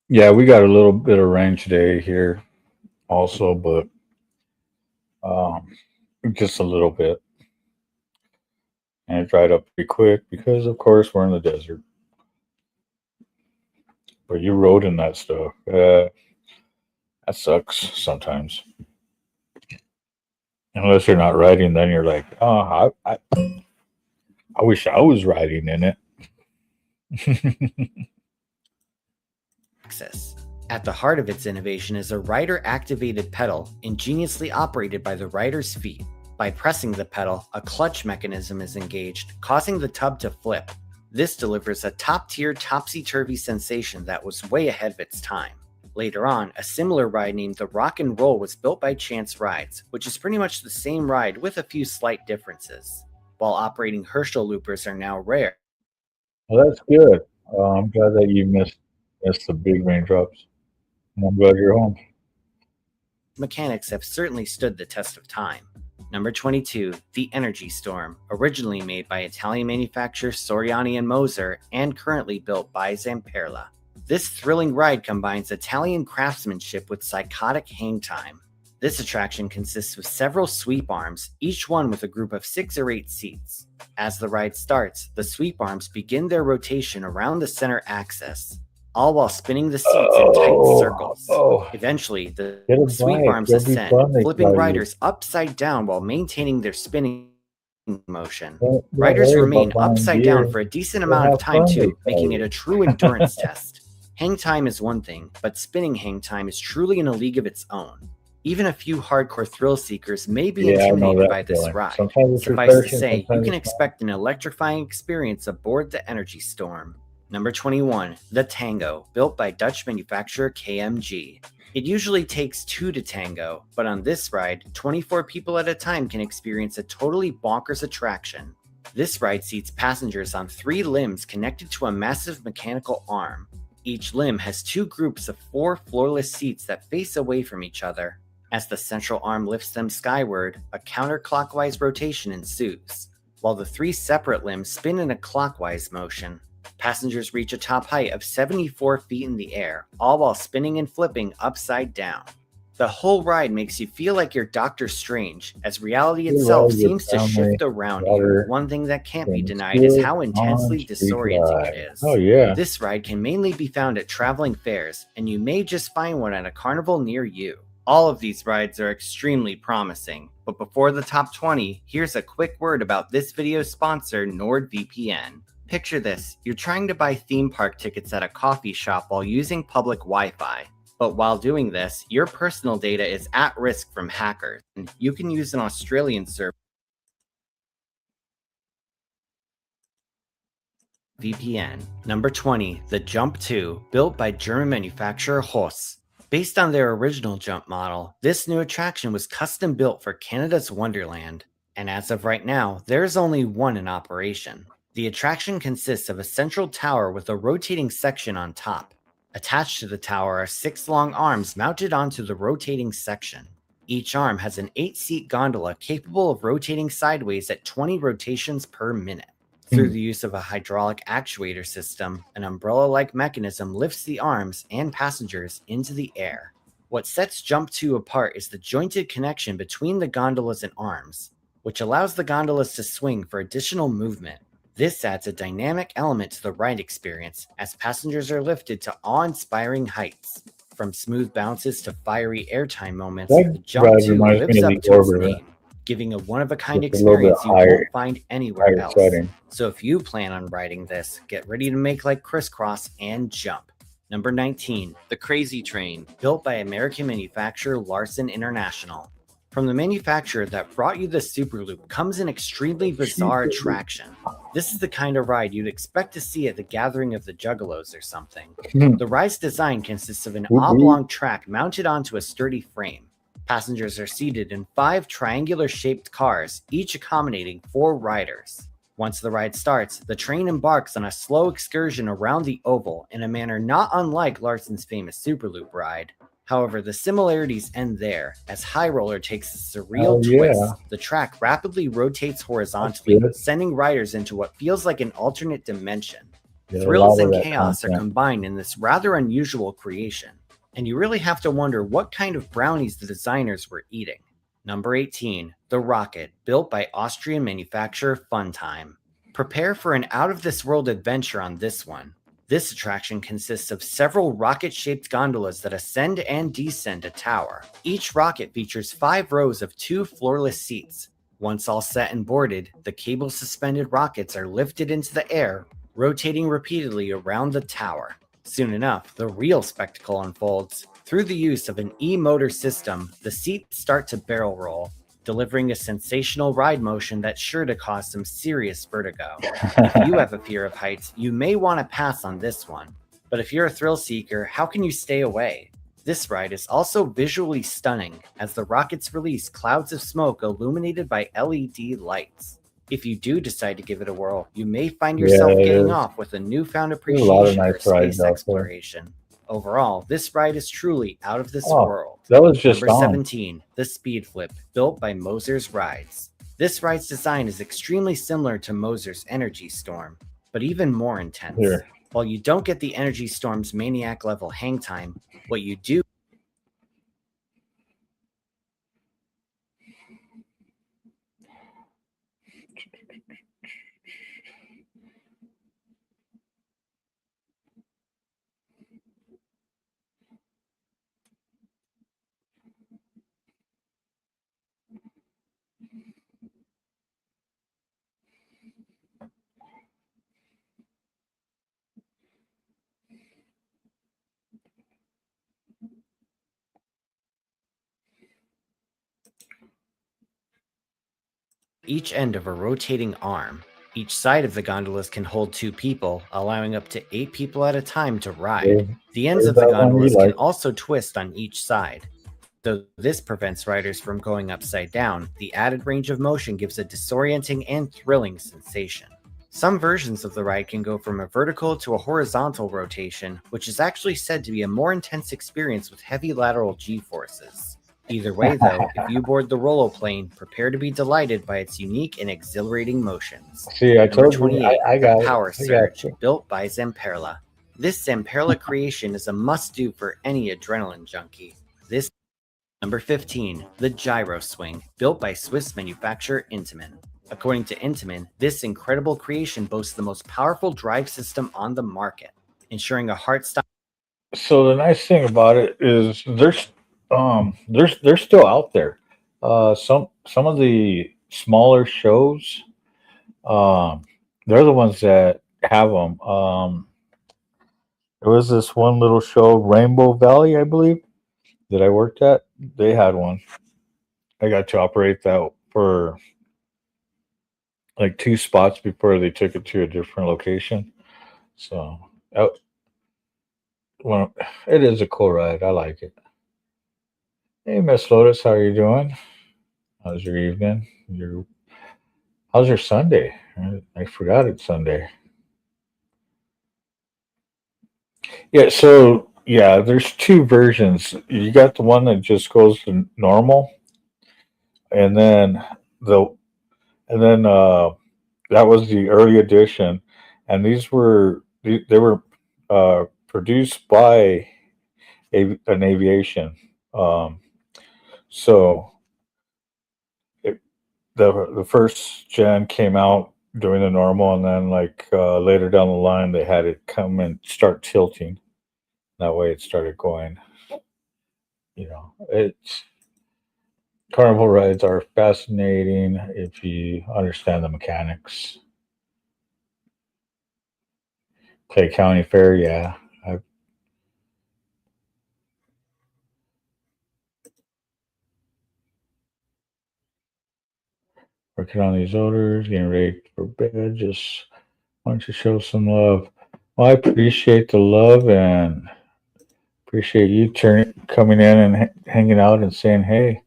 Yeah, we got a little bit of rain today here also, but just a little bit. And it dried up pretty quick because, of course, we're in the desert. But you rode in that stuff. That sucks sometimes. Unless you're not riding, then you're like, oh, I wish I was riding in it. At the heart of its innovation is a rider-activated pedal, ingeniously operated by the rider's feet. By pressing the pedal, a clutch mechanism is engaged, causing the tub to flip. This delivers a top-tier topsy-turvy sensation that was way ahead of its time. Later on, a similar ride named the Rock and Roll was built by Chance Rides, which is pretty much the same ride with a few slight differences. While operating Herschel loopers are now rare, Well, that's good. I'm glad that you missed the big raindrops. And I'm glad you're home. Mechanics have certainly stood the test of time. Number 22, the Energy Storm, originally made by Italian manufacturer Soriani & Moser and currently built by Zamperla. This thrilling ride combines Italian craftsmanship with psychotic hang time. This attraction consists of several sweep arms, each one with a group of 6 or 8 seats. As the ride starts, the sweep arms begin their rotation around the center axis, all while spinning the seats in tight circles. Eventually, the sweep arms ascend, flipping riders upside down while maintaining their spinning motion. Riders remain upside down for a decent amount of time too, making it a true endurance test. Hang time is one thing, but spinning hang time is truly in a league of its own. Even a few hardcore thrill seekers may be intimidated by this ride. Suffice to say, you can expect an electrifying experience aboard the Energy Storm. Number 21, the Tango, built by Dutch manufacturer KMG. It usually takes 2 to tango, but on this ride, 24 people at a time can experience a totally bonkers attraction. This ride seats passengers on 3 limbs connected to a massive mechanical arm. Each limb has 2 groups of 4 floorless seats that face away from each other. As the central arm lifts them skyward, a counterclockwise rotation ensues, while the 3 separate limbs spin in a clockwise motion. Passengers reach a top height of 74 feet in the air, all while spinning and flipping upside down. The whole ride makes you feel like you're Doctor Strange, as reality itself seems to shift around you. One thing that can't be denied is how intensely disorienting it is. Oh yeah. This ride can mainly be found at traveling fairs, and you may just find one at a carnival near you. All of these rides are extremely promising, but before the top 20, here's a quick word about this video's sponsor, NordVPN. Picture this, you're trying to buy theme park tickets at a coffee shop while using public Wi-Fi. But while doing this, your personal data is at risk from hackers. You can use an Australian service, VPN. Number 20, the Jump 2, built by German manufacturer Hoss. Based on their original Jump model, this new attraction was custom built for Canada's Wonderland. And as of right now, there's only one in operation. The attraction consists of a central tower with a rotating section on top. Attached to the tower are 6 long arms mounted onto the rotating section. Each arm has an 8-seat gondola capable of rotating sideways at 20 rotations per minute. Through the use of a hydraulic actuator system, an umbrella-like mechanism lifts the arms and passengers into the air. What sets Jump 2 apart is the jointed connection between the gondolas and arms, which allows the gondolas to swing for additional movement. This adds a dynamic element to the ride experience as passengers are lifted to awe-inspiring heights. From smooth bounces to fiery airtime moments, the Jump 2 lives up to its name, giving a one-of-a-kind experience you won't find anywhere else. So if you plan on riding this, get ready to make like crisscross and jump. Number 19, the Crazy Train, built by American manufacturer Larson International. From the manufacturer that brought you the Superloop comes an extremely bizarre attraction. This is the kind of ride you'd expect to see at the Gathering of the Juggalos or something. The ride's design consists of an oblong track mounted onto a sturdy frame. Passengers are seated in 5 triangular-shaped cars, each accommodating 4 riders. Once the ride starts, the train embarks on a slow excursion around the oval in a manner not unlike Larson's famous Superloop ride. However, the similarities end there, as High Roller takes a surreal twist. The track rapidly rotates horizontally, sending riders into what feels like an alternate dimension. Thrills and chaos are combined in this rather unusual creation, and you really have to wonder what kind of brownies the designers were eating. Number 18, the Rocket, built by Austrian manufacturer Funtime. Prepare for an out-of-this-world adventure on this one. This attraction consists of several rocket-shaped gondolas that ascend and descend a tower. Each rocket features 5 rows of 2 floorless seats. Once all set and boarded, the cable-suspended rockets are lifted into the air, rotating repeatedly around the tower. Soon enough, the real spectacle unfolds. Through the use of an e-motor system, the seats start to barrel roll, delivering a sensational ride motion that's sure to cause some serious vertigo. If you have a fear of heights, you may want to pass on this one. But if you're a thrill seeker, how can you stay away? This ride is also visually stunning, as the rockets release clouds of smoke illuminated by LED lights. If you do decide to give it a whirl, you may find yourself getting off with a newfound There's a lot of appreciation nice for rides space out there. exploration. Overall, this ride is truly out of this Oh, world. that was just Number on. 17, the Speed Flip, built by Moser's Rides. This ride's design is extremely similar to Moser's Energy Storm, but even more intense. Here. While you don't get the Energy Storm's maniac level hang time, what you do each end of a rotating arm. Each side of the gondolas can hold 2 people, allowing up to 8 people at a time to ride. The ends of the gondolas can also twist on each side. Though this prevents riders from going upside down, the added range of motion gives a disorienting and thrilling sensation. Some versions of the ride can go from a vertical to a horizontal rotation, which is actually said to be a more intense experience with heavy lateral G-forces. Either way though, if you board the Rolloplane, prepare to be delighted by its unique and exhilarating motions. See, I Number told you, 28, I got the Power it. I got Surge, you. built by Zamperla. This Zamperla creation is a must-do for any adrenaline junkie. Number 15, the Gyro Swing, built by Swiss manufacturer Intamin. According to Intamin, this incredible creation boasts the most powerful drive system on the market, ensuring a heart-stop. So the nice thing about it is they're still out there. Some of the smaller shows, they're the ones that have them. There was this one little show, Rainbow Valley, I believe, that I worked at. They had one. I got to operate that for like 2 spots before they took it to a different location. So well, it is a cool ride. I like it. Hey, Miss Lotus, how are you doing? How's your evening? How's your Sunday? I forgot it's Sunday. Yeah, so yeah, there's 2 versions. You got the one that just goes to normal, and then the and then that was the early edition, and they were produced by an aviation. Um, so the first gen came out doing the normal, and then like later down the line they had it come and start tilting. That way it started going. It's carnival rides are fascinating if you understand the mechanics. Clay County Fair, yeah. Working on these orders, getting ready for bed. Just want to show some love. Well, I appreciate the love and appreciate you coming in and hanging out and saying hey.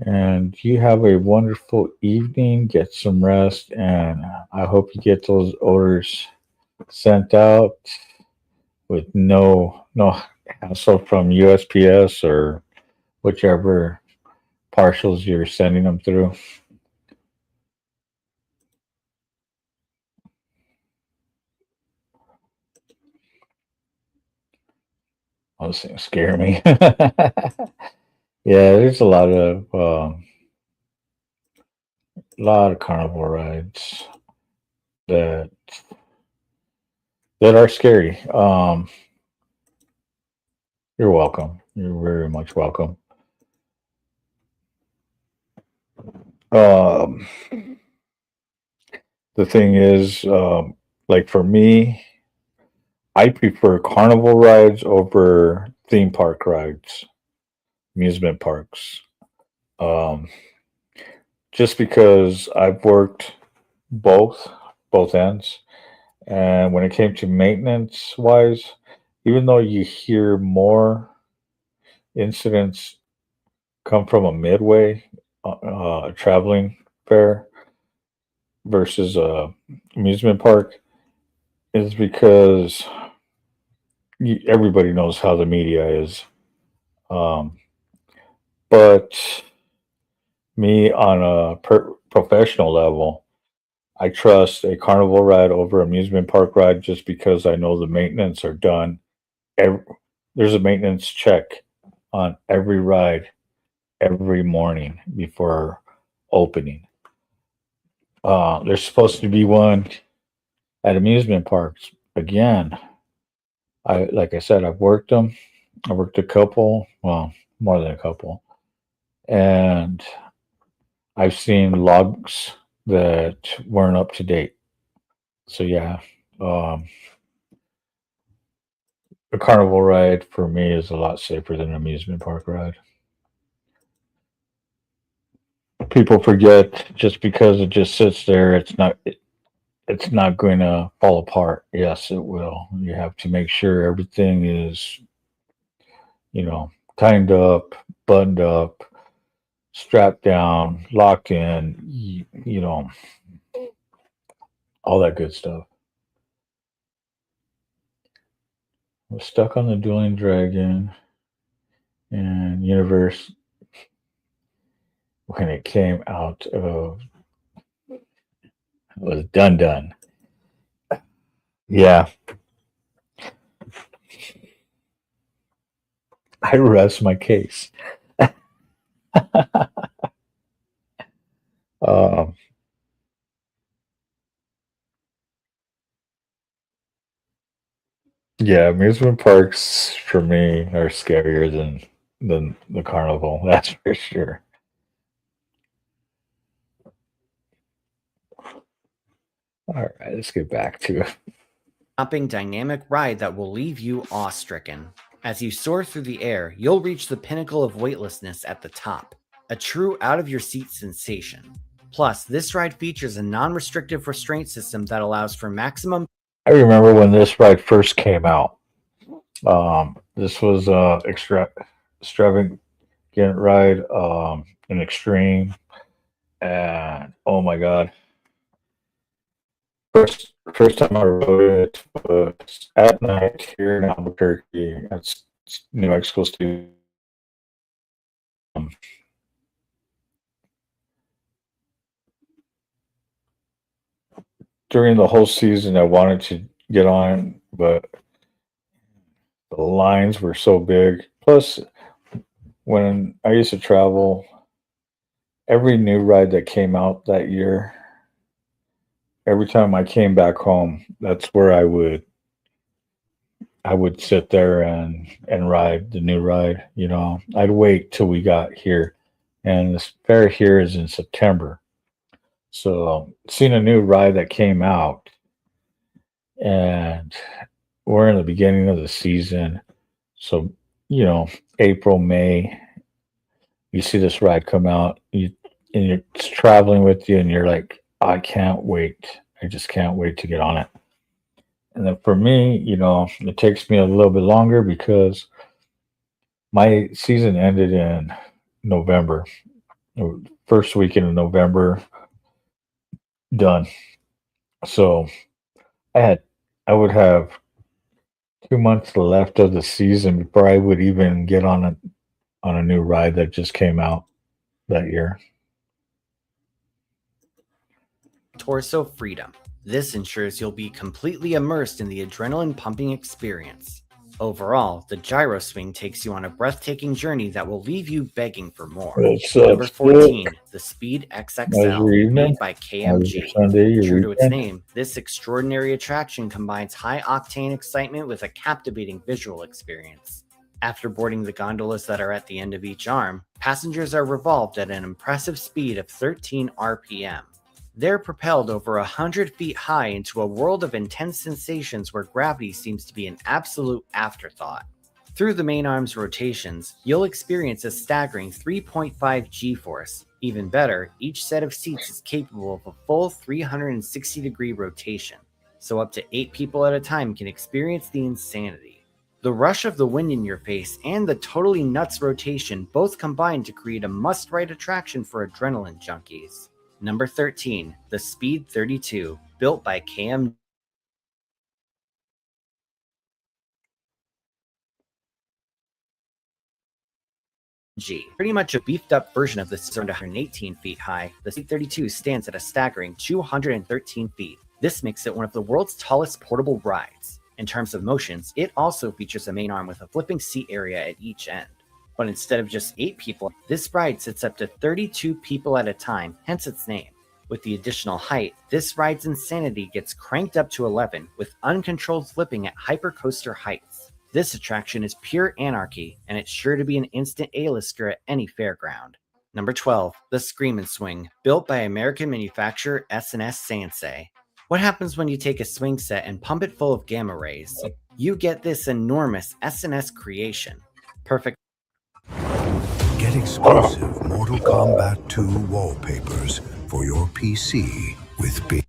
And you have a wonderful evening. Get some rest, and I hope you get those orders sent out with no hassle from USPS or whichever parcels you're sending them through. Those things scare me. Yeah, there's a lot of carnival rides that are scary. You're welcome. You're very much welcome. The thing is, like for me, I prefer carnival rides over theme park rides, amusement parks. Just because I've worked both ends, and when it came to maintenance wise, even though you hear more incidents come from a midway traveling fair, versus a amusement park is because everybody knows how the media is. Um, but me on a professional level, I trust a carnival ride over amusement park ride just because I know the maintenance are done. There's a maintenance check on every ride every morning before opening. There's supposed to be one at amusement parks. Again, like I said, I've worked them. I worked a couple, well, more than a couple, and I've seen logs that weren't up to date. So yeah, um, a carnival ride for me is a lot safer than an amusement park ride. People forget just because it just sits there, it's not going to fall apart. Yes, it will. You have to make sure everything is, tightened up, buttoned up, strapped down, locked in, all that good stuff. I was stuck on the Dueling Dragon and Universe when it came out of, it was done. Yeah. I rest my case. um, yeah, amusement parks for me are scarier than the carnival. That's for sure. All right, let's get back to it. Hopping dynamic ride that will leave you awe-stricken. As you soar through the air, you'll reach the pinnacle of weightlessness at the top, a true out-of-your-seat sensation. Plus, this ride features a non-restrictive restraint system that allows for maximum. I remember when this ride first came out. This was extravagant ride, an extreme, and oh my god! First time I rode it was at night here in Albuquerque. That's New Mexico State. During the whole season, I wanted to get on, but the lines were so big. Plus, when I used to travel, every new ride that came out that year, every time I came back home, that's where I would sit there and ride the new ride. I'd wait till we got here, and this fair here is in September. So seeing a new ride that came out, and we're in the beginning of the season, so April, May, you see this ride come out, and it's traveling with you, and you're like, I can't wait. I just can't wait to get on it. And then for me, it takes me a little bit longer because my season ended in November, first weekend of November, done. So I would have 2 months left of the season before I would even get on a new ride that just came out that year. Torso freedom. This ensures you'll be completely immersed in the adrenaline-pumping experience. Overall, the gyro swing takes you on a breathtaking journey that will leave you begging for more. Number 14, the Speed XXL, made by KMG. True to its name, this extraordinary attraction combines high-octane excitement with a captivating visual experience. After boarding the gondolas that are at the end of each arm, passengers are revolved at an impressive speed of 13 RPM. They're propelled over 100 feet high into a world of intense sensations where gravity seems to be an absolute afterthought. Through the main arm's rotations, you'll experience a staggering 3.5 G-force. Even better, each set of seats is capable of a full 360-degree rotation, so up to 8 people at a time can experience the insanity. The rush of the wind in your face and the totally nuts rotation both combine to create a must-ride attraction for adrenaline junkies. Number 13, the Speed 32, built by KM. Pretty much a beefed up version of this, around 118 feet high. The Speed 32 stands at a staggering 213 feet. This makes it one of the world's tallest portable rides. In terms of motions, it also features a main arm with a flipping seat area at each end. But instead of just 8 people, this ride sits up to 32 people at a time, hence its name. With the additional height, this ride's insanity gets cranked up to 11 with uncontrolled flipping at hypercoaster heights. This attraction is pure anarchy, and it's sure to be an instant A-lister at any fairground. Number 12, the Scream and Swing, built by American manufacturer S&S Sansei. What happens when you take a swing set and pump it full of gamma rays? You get this enormous S&S creation. Perfect. Get exclusive Mortal Kombat 2 wallpapers for your PC with big.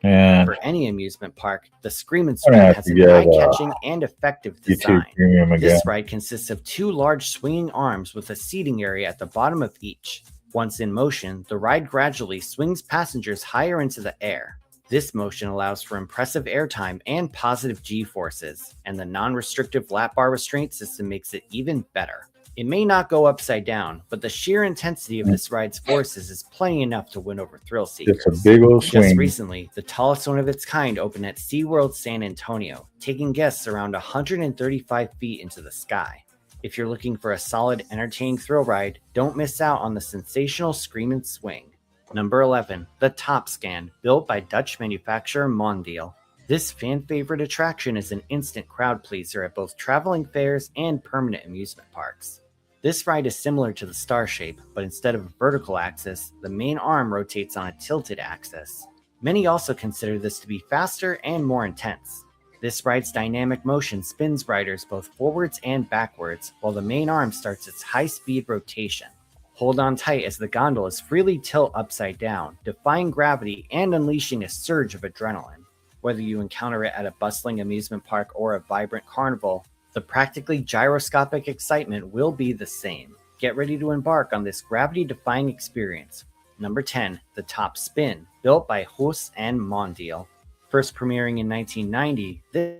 And For any amusement park, the Scream and Swing has an eye-catching and effective YouTube design. Premium again. This ride consists of 2 large swinging arms with a seating area at the bottom of each. Once in motion, the ride gradually swings passengers higher into the air. This motion allows for impressive airtime and positive G-forces, and the non-restrictive lap bar restraint system makes it even better. It may not go upside down, but the sheer intensity of this ride's forces is plenty enough to win over thrill seekers. It's a big old swing. Just recently, the tallest one of its kind opened at SeaWorld San Antonio, taking guests around 135 feet into the sky. If you're looking for a solid, entertaining thrill ride, don't miss out on the sensational Scream and Swing. Number 11, the Top Scan, built by Dutch manufacturer Mondial. This fan-favorite attraction is an instant crowd pleaser at both traveling fairs and permanent amusement parks. This ride is similar to the Star Shape, but instead of a vertical axis, the main arm rotates on a tilted axis. Many also consider this to be faster and more intense. This ride's dynamic motion spins riders both forwards and backwards, while the main arm starts its high-speed rotation. Hold on tight as the gondolas freely tilt upside down, defying gravity and unleashing a surge of adrenaline. Whether you encounter it at a bustling amusement park or a vibrant carnival, the practically gyroscopic excitement will be the same. Get ready to embark on this gravity-defying experience. Number 10, the Top Spin, built by Huss and Mondial. First premiering in 1990, this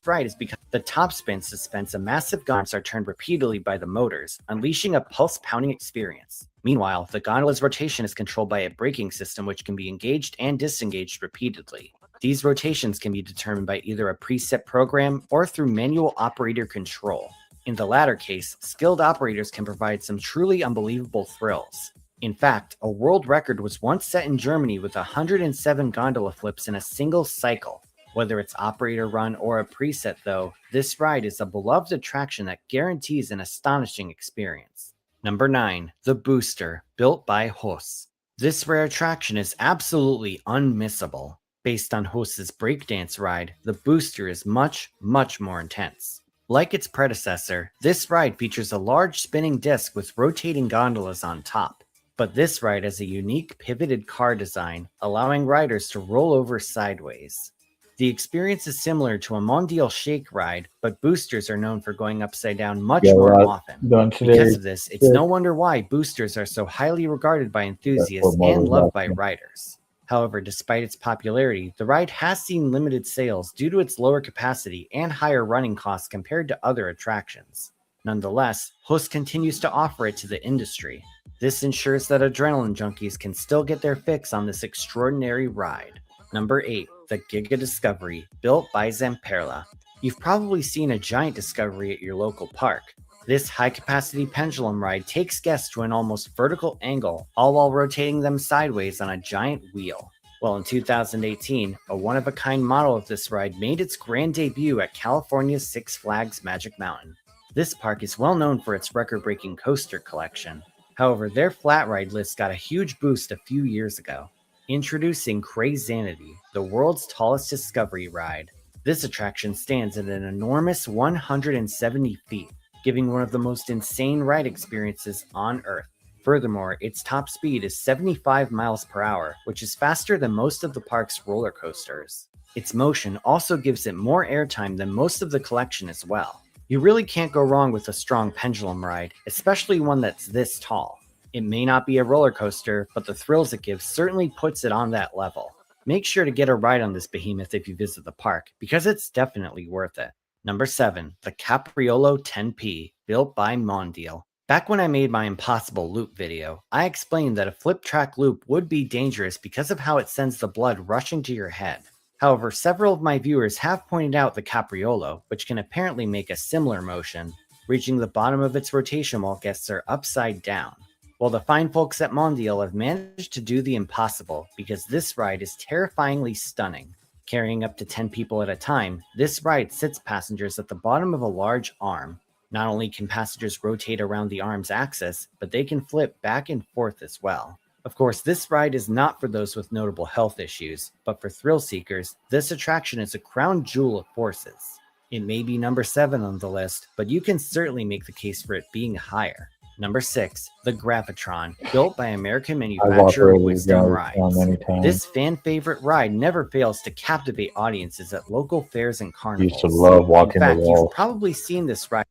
ride is because the top spin suspends a massive gondolas are turned repeatedly by the motors, unleashing a pulse-pounding experience. Meanwhile, the gondola's rotation is controlled by a braking system which can be engaged and disengaged repeatedly. These rotations can be determined by either a preset program or through manual operator control. In the latter case, skilled operators can provide some truly unbelievable thrills. In fact, a world record was once set in Germany with 107 gondola flips in a single cycle. Whether it's operator run or a preset though, this ride is a beloved attraction that guarantees an astonishing experience. Number 9, the Booster, built by Huss. This rare attraction is absolutely unmissable. Based on Huss's breakdance ride, the Booster is much more intense. Like its predecessor, this ride features a large spinning disc with rotating gondolas on top. But this ride has a unique pivoted car design, allowing riders to roll over sideways. The experience is similar to a Mondial Shake ride, but boosters are known for going upside down much more often. Because of this, it's no wonder why boosters are so highly regarded by enthusiasts and loved by riders. However, despite its popularity, the ride has seen limited sales due to its lower capacity and higher running costs compared to other attractions. Nonetheless, Huss continues to offer it to the industry. This ensures that adrenaline junkies can still get their fix on this extraordinary ride. Number 8, the Giga Discovery, built by Zamperla. You've probably seen a giant Discovery at your local park. This high-capacity pendulum ride takes guests to an almost vertical angle, all while rotating them sideways on a giant wheel. Well, in 2018, a one-of-a-kind model of this ride made its grand debut at California's Six Flags Magic Mountain. This park is well known for its record-breaking coaster collection. However, their flat ride list got a huge boost a few years ago. Introducing Crazanity, the world's tallest Discovery ride. This attraction stands at an enormous 170 feet, giving one of the most insane ride experiences on Earth. Furthermore, its top speed is 75 miles per hour, which is faster than most of the park's roller coasters. Its motion also gives it more airtime than most of the collection as well. You really can't go wrong with a strong pendulum ride, especially one that's this tall. It may not be a roller coaster, but the thrills it gives certainly puts it on that level. Make sure to get a ride on this behemoth if you visit the park, because it's definitely worth it. Number 7, the Capriolo 10P, built by Mondial. Back when I made my Impossible Loop video, I explained that a flip track loop would be dangerous because of how it sends the blood rushing to your head. However, several of my viewers have pointed out the Capriolo, which can apparently make a similar motion, reaching the bottom of its rotation while guests are upside down. Well, the fine folks at Mondial have managed to do the impossible because this ride is terrifyingly stunning. Carrying up to 10 people at a time, this ride sits passengers at the bottom of a large arm. Not only can passengers rotate around the arm's axis, but they can flip back and forth as well. Of course, this ride is not for those with notable health issues, but for thrill seekers, this attraction is a crown jewel of forces. It may be number 7 on the list, but you can certainly make the case for it being higher. Number 6, the Gravitron, built by American manufacturer Wisdom Rides. This fan-favorite ride never fails to captivate audiences at local fairs and carnivals. Used to love walking In fact, the walls. you've probably seen this ride.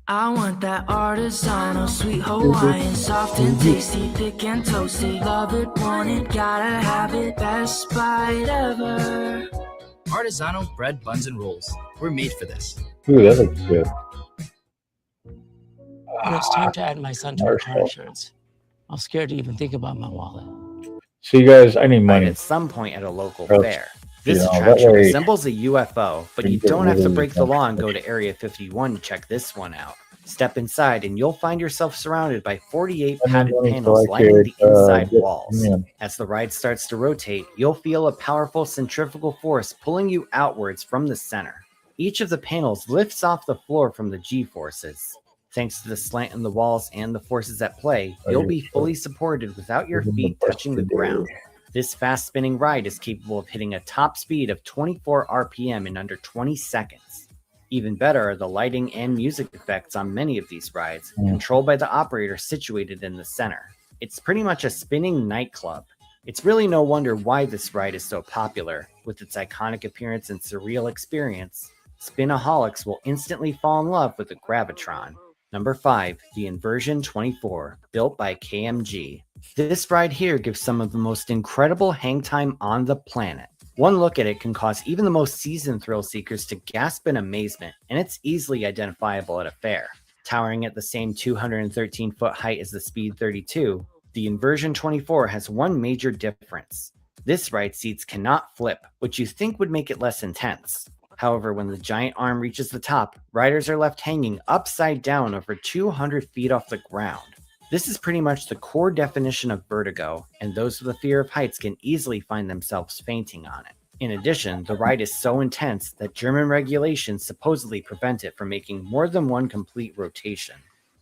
I want that artisanal, sweet Hawaiian, soft and tasty, thick and toasty. Love it, want it, gotta have it, best bite ever. Artisanal bread, buns, and rolls. We're made for this. Ooh, that looks good. It's time to add my son to our car insurance. I'm scared to even think about my wallet. So you guys, I need money. At some point at a local Else, fair. This that attraction way resembles a UFO, but you you get don't have to really break the law and go comfortable. to Area 51 to check this one out. Step inside and you'll find yourself surrounded by 48 padded panels lining the inside walls. As the ride starts to rotate, you'll feel a powerful centrifugal force pulling you outwards from the center. Each of the panels lifts off the floor from the G-forces. Thanks to the slant in the walls and the forces at play, you'll be fully supported without your feet touching the ground. This fast-spinning ride is capable of hitting a top speed of 24 RPM in under 20 seconds. Even better are the lighting and music effects on many of these rides, controlled by the operator situated in the center. It's pretty much a spinning nightclub. It's really no wonder why this ride is so popular. With its iconic appearance and surreal experience, spinaholics will instantly fall in love with the Gravitron. Number 5, the Inversion 24, built by KMG. This ride here gives some of the most incredible hang time on the planet. One look at it can cause even the most seasoned thrill seekers to gasp in amazement, and it's easily identifiable at a fair. Towering at the same 213-foot height as the Speed 32, the Inversion 24 has one major difference. This ride seats cannot flip, which you think would make it less intense. However, when the giant arm reaches the top, riders are left hanging upside down over 200 feet off the ground. This is pretty much the core definition of vertigo, and those with a fear of heights can easily find themselves fainting on it. In addition, the ride is so intense that German regulations supposedly prevent it from making more than one complete rotation.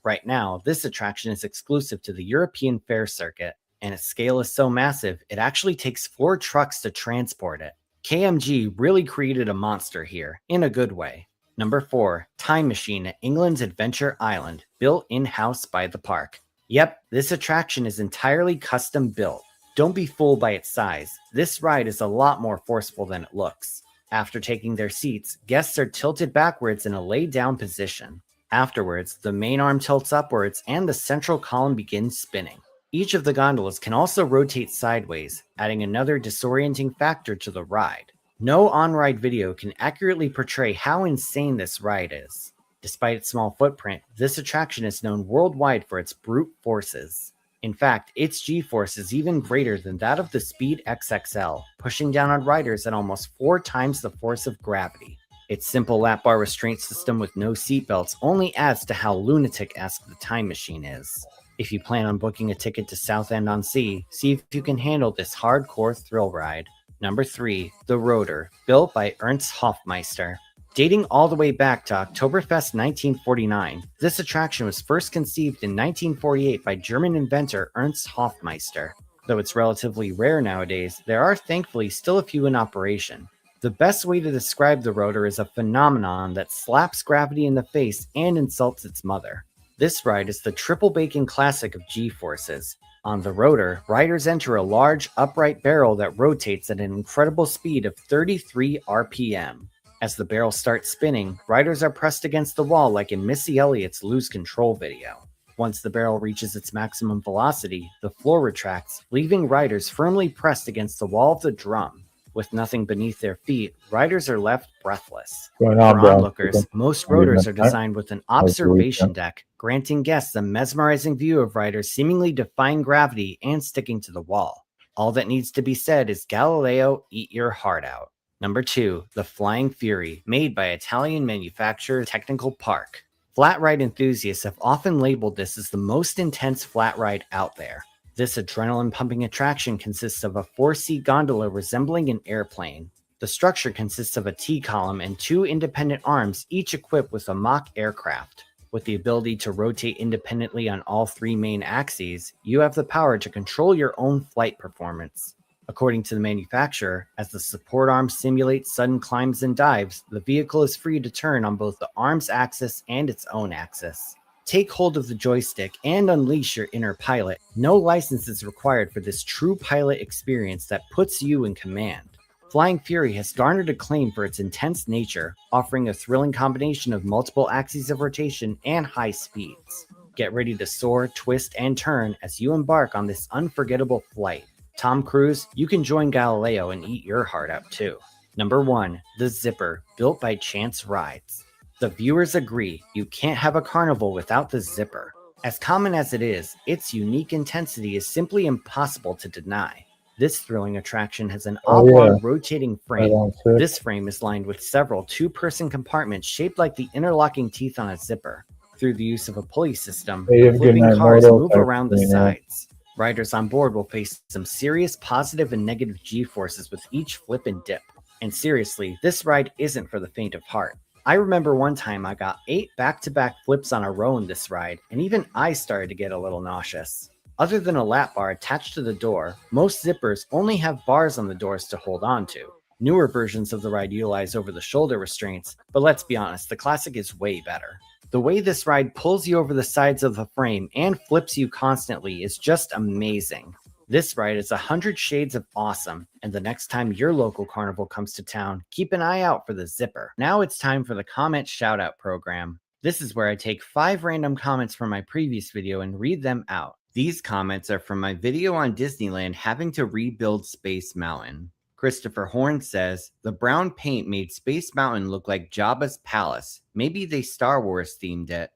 Right now, this attraction is exclusive to the European Fair Circuit, and its scale is so massive it actually takes 4 trucks to transport it. KMG really created a monster here, in a good way. Number 4, Time Machine at England's Adventure Island, built in-house by the park. Yep, this attraction is entirely custom built. Don't be fooled by its size. This ride is a lot more forceful than it looks. After taking their seats, guests are tilted backwards in a lay-down position. Afterwards, the main arm tilts upwards and the central column begins spinning. Each of the gondolas can also rotate sideways, adding another disorienting factor to the ride. No on-ride video can accurately portray how insane this ride is. Despite its small footprint, this attraction is known worldwide for its brute forces. In fact, its G-force is even greater than that of the Speed XXL, pushing down on riders at almost 4 times the force of gravity. Its simple lap bar restraint system with no seatbelts only adds to how lunatic-esque the Time Machine is. If you plan on booking a ticket to Southend-on-Sea, see if you can handle this hardcore thrill ride. Number 3, the Rotor, built by Ernst Hofmeister. Dating all the way back to Oktoberfest 1949, this attraction was first conceived in 1948 by German inventor Ernst Hofmeister. Though it's relatively rare nowadays, there are thankfully still a few in operation. The best way to describe the Rotor is a phenomenon that slaps gravity in the face and insults its mother. This ride is the triple bacon classic of G-forces. On the Rotor, riders enter a large, upright barrel that rotates at an incredible speed of 33 RPM. As the barrel starts spinning, riders are pressed against the wall like in Missy Elliott's Lose Control video. Once the barrel reaches its maximum velocity, the floor retracts, leaving riders firmly pressed against the wall of the drum. With nothing beneath their feet, riders are left breathless. For onlookers, most rotors are designed with an observation deck, granting guests a mesmerizing view of riders seemingly defying gravity and sticking to the wall. All that needs to be said is Galileo, eat your heart out. Number 2, the Flying Fury, made by Italian manufacturer Technical Park. Flat ride enthusiasts have often labeled this as the most intense flat ride out there. This adrenaline-pumping attraction consists of a 4-seat gondola resembling an airplane. The structure consists of a T-column and 2 independent arms, each equipped with a mock aircraft. With the ability to rotate independently on all 3 main axes, you have the power to control your own flight performance. According to the manufacturer, as the support arm simulates sudden climbs and dives, the vehicle is free to turn on both the arm's axis and its own axis. Take hold of the joystick and unleash your inner pilot. No license is required for this true pilot experience that puts you in command. Flying Fury has garnered acclaim for its intense nature, offering a thrilling combination of multiple axes of rotation and high speeds. Get ready to soar, twist, and turn as you embark on this unforgettable flight. Tom Cruise, you can join Galileo and eat your heart out too. Number 1, the Zipper, built by Chance Rides. The viewers agree, you can't have a carnival without the Zipper. As common as it is, its unique intensity is simply impossible to deny. This thrilling attraction has an oblong rotating frame. This frame is lined with several 2-person compartments shaped like the interlocking teeth on a zipper. Through the use of a pulley system, the flipping cars move around the sides. Riders on board will face some serious positive and negative G-forces with each flip and dip. And seriously, this ride isn't for the faint of heart. I remember one time I got 8 back-to-back flips on a row in this ride, and even I started to get a little nauseous. Other than a lap bar attached to the door, most zippers only have bars on the doors to hold on to. Newer versions of the ride utilize over-the-shoulder restraints, but let's be honest, the classic is way better. The way this ride pulls you over the sides of the frame and flips you constantly is just amazing. This ride is 100 shades of awesome, and the next time your local carnival comes to town, keep an eye out for the Zipper. Now it's time for the comment shoutout program. This is where I take 5 random comments from my previous video and read them out. These comments are from my video on Disneyland having to rebuild Space Mountain. Christopher Horn says, the brown paint made Space Mountain look like Jabba's palace. Maybe they Star Wars themed it.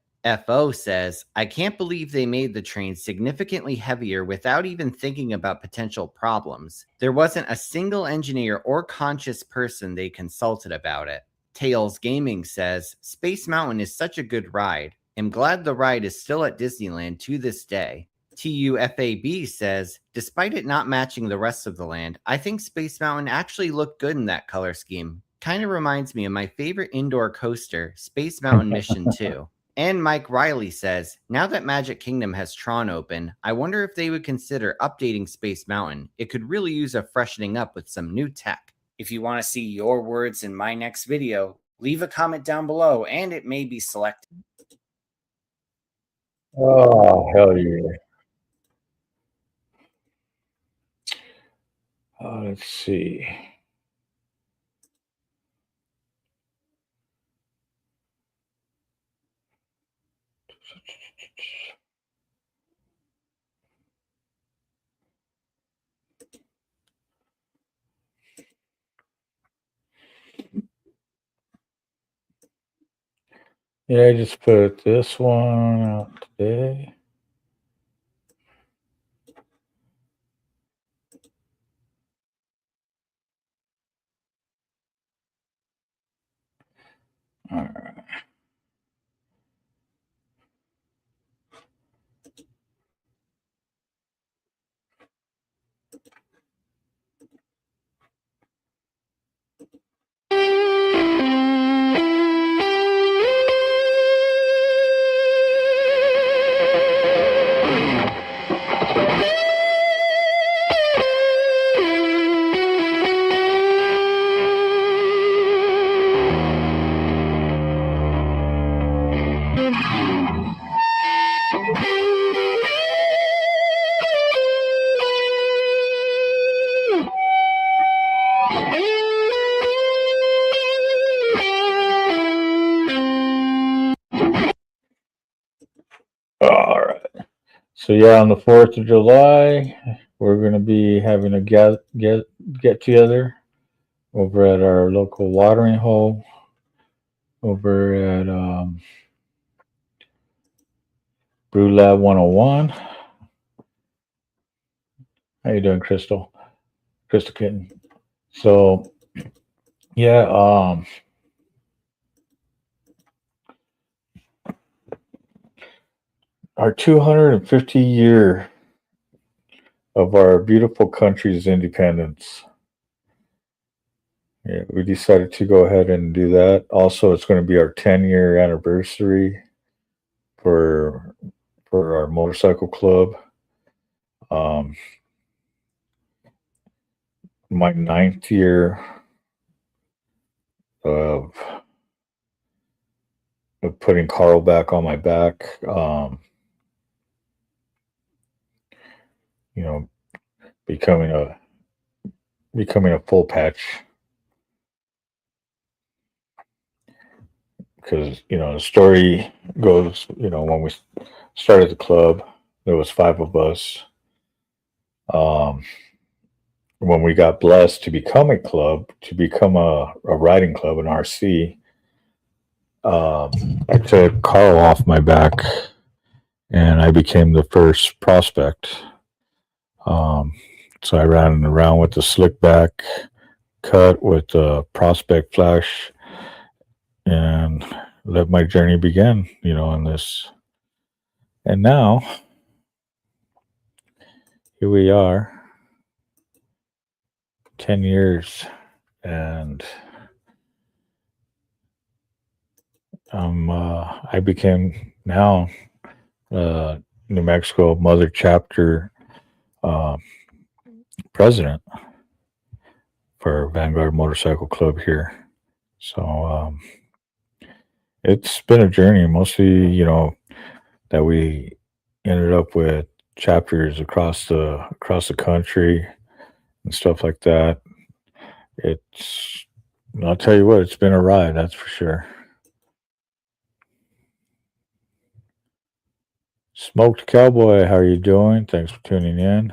FO says, I can't believe they made the train significantly heavier without even thinking about potential problems. There wasn't a single engineer or conscious person they consulted about it. Tails Gaming says, Space Mountain is such a good ride. I'm glad the ride is still at Disneyland to this day. TUFAB says, despite it not matching the rest of the land, I think Space Mountain actually looked good in that color scheme. Kind of reminds me of my favorite indoor coaster, Space Mountain Mission 2. And Mike Riley says, now that Magic Kingdom has Tron open, I wonder if they would consider updating Space Mountain. It could really use a freshening up with some new tech. If you want to see your words in my next video, leave a comment down below and it may be selected. Oh, hell yeah. Let's see. Yeah, I just put this one out today. All right. So yeah, on the 4th of July, we're going to be having a get together over at our local watering hole over at Brew Lab 101. How you doing, Crystal? Crystal Kitten. So yeah, our 250 year of our beautiful country's independence. Yeah, we decided to go ahead and do that. Also, it's going to be our 10-year anniversary for our motorcycle club. My 9th year of putting Carl back on my back. You know, becoming a full patch. Because the story goes, when we started the club, there was 5 of us. When we got blessed to become a club, to become a riding club, an RC, I took Carl off my back, and I became the first prospect. So I ran around with the slick back cut with the prospect flash, and let my journey begin, in this. And now, here we are, 10 years, and I became now New Mexico Mother Chapter president for Vanguard Motorcycle Club here. So it's been a journey, mostly, that we ended up with chapters across the country and stuff like that. I'll tell you what, it's been a ride, that's for sure. Smoked Cowboy, how are you doing? Thanks for tuning in.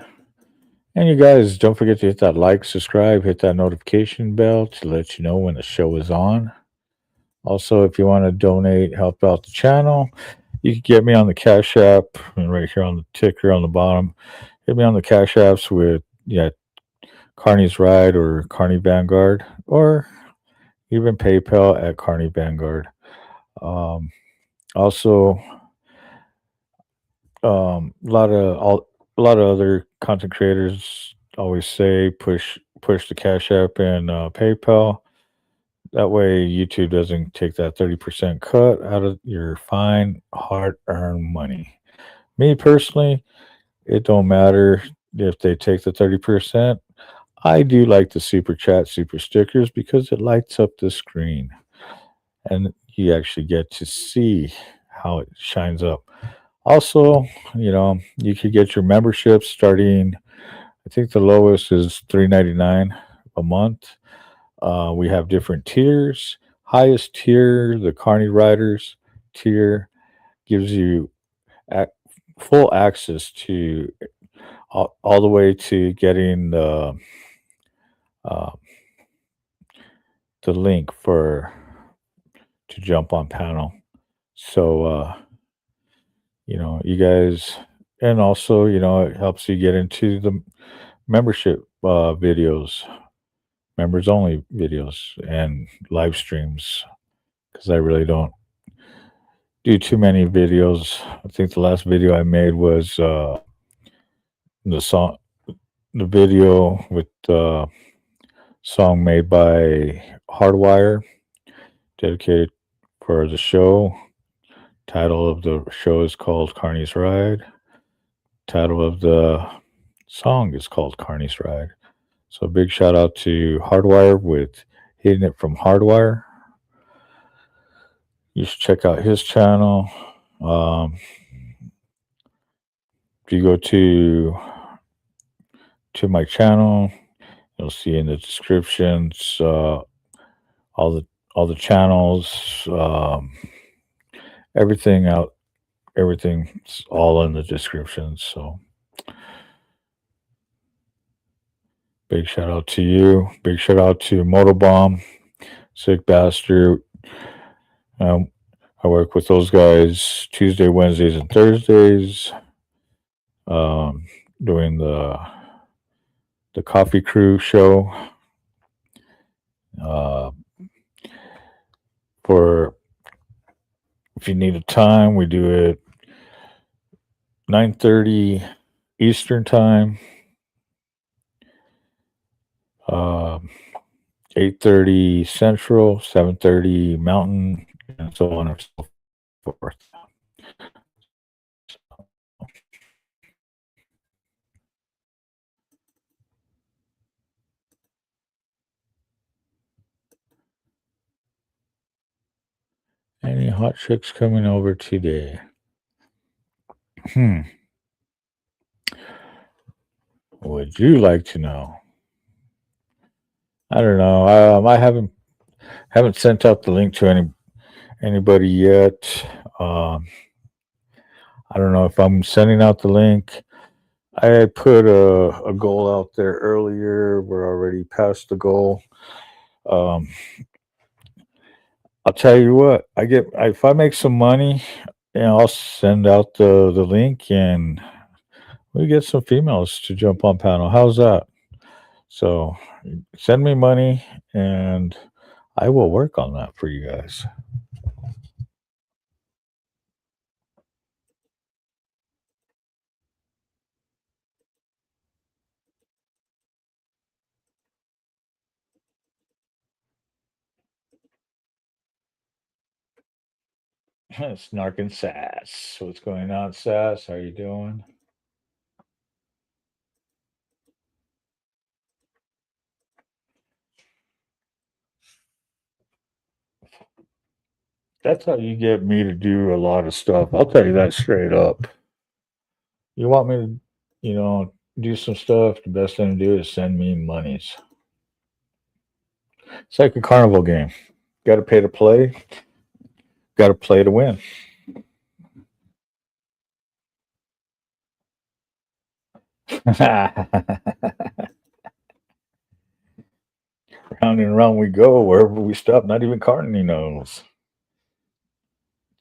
And you guys, don't forget to hit that like, subscribe, hit that notification bell to let you know when the show is on. Also, if you want to donate, help out the channel, you can get me on the Cash App, and right here on the ticker on the bottom. Hit me on the Cash Apps with CARNY'S RIDE or Carny Vanguard, or even PayPal at Carny Vanguard. Also, a lot of other content creators always say push the Cash App and PayPal. That way YouTube doesn't take that 30% cut out of your fine hard-earned money. Me personally, it don't matter if they take the 30%. I do like the super chat, super stickers, because it lights up the screen and you actually get to see how it shines up. Also, you could get your membership starting, I think the lowest is $3.99 a month. We have different tiers. Highest tier, the Carny Riders tier, gives you full access to all the way to getting the link to jump on panel. So you guys, and also it helps you get into the membership videos, members only videos, and live streams, because I really don't do too many videos. I think the last video I made was the video with the song made by Hardwire, dedicated for the show. Title of the show is called CARNY'S RIDE. Title of the song is called CARNY'S RIDE. So big shout out to Hardwire with Hitting It From Hardwire. You should check out his channel. If you go to my channel, you'll see in the descriptions all the channels, everything out everything's all in the description. So big shout out to you. Big shout out to Motobomb, Sick Bastard. I work with those guys Tuesday, Wednesdays, and Thursdays. Doing the Coffee Crew show. For if you need a time, we do it 9:30 Eastern time, 8:30 Central, 7:30 Mountain, and so on and so forth. Any hot chicks coming over today? Would you like to know? I don't know. I haven't sent out the link to anybody yet. I don't know if I'm sending out the link. I put a goal out there earlier. We're already past the goal. I'll tell you what. If I make some money, I'll send out the link and we get some females to jump on panel. How's that? So send me money and I will work on that for you guys. Snarkin' Sass. What's going on, Sass? How you doing? That's how you get me to do a lot of stuff. I'll tell you that straight up. You want me to, do some stuff, the best thing to do is send me monies. It's like a carnival game. Got to pay to play. Got to play to win. Round and round we go. Wherever we stop, not even Carney knows.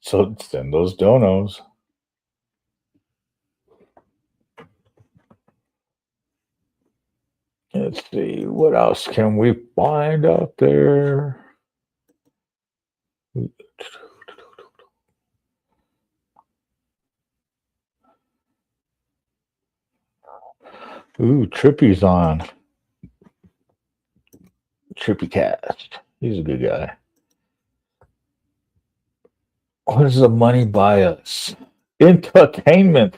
So send those donos. Let's see, what else can we find out there? Ooh, Trippy's on. Trippy Cast. He's a good guy. What does the money buy us? Entertainment.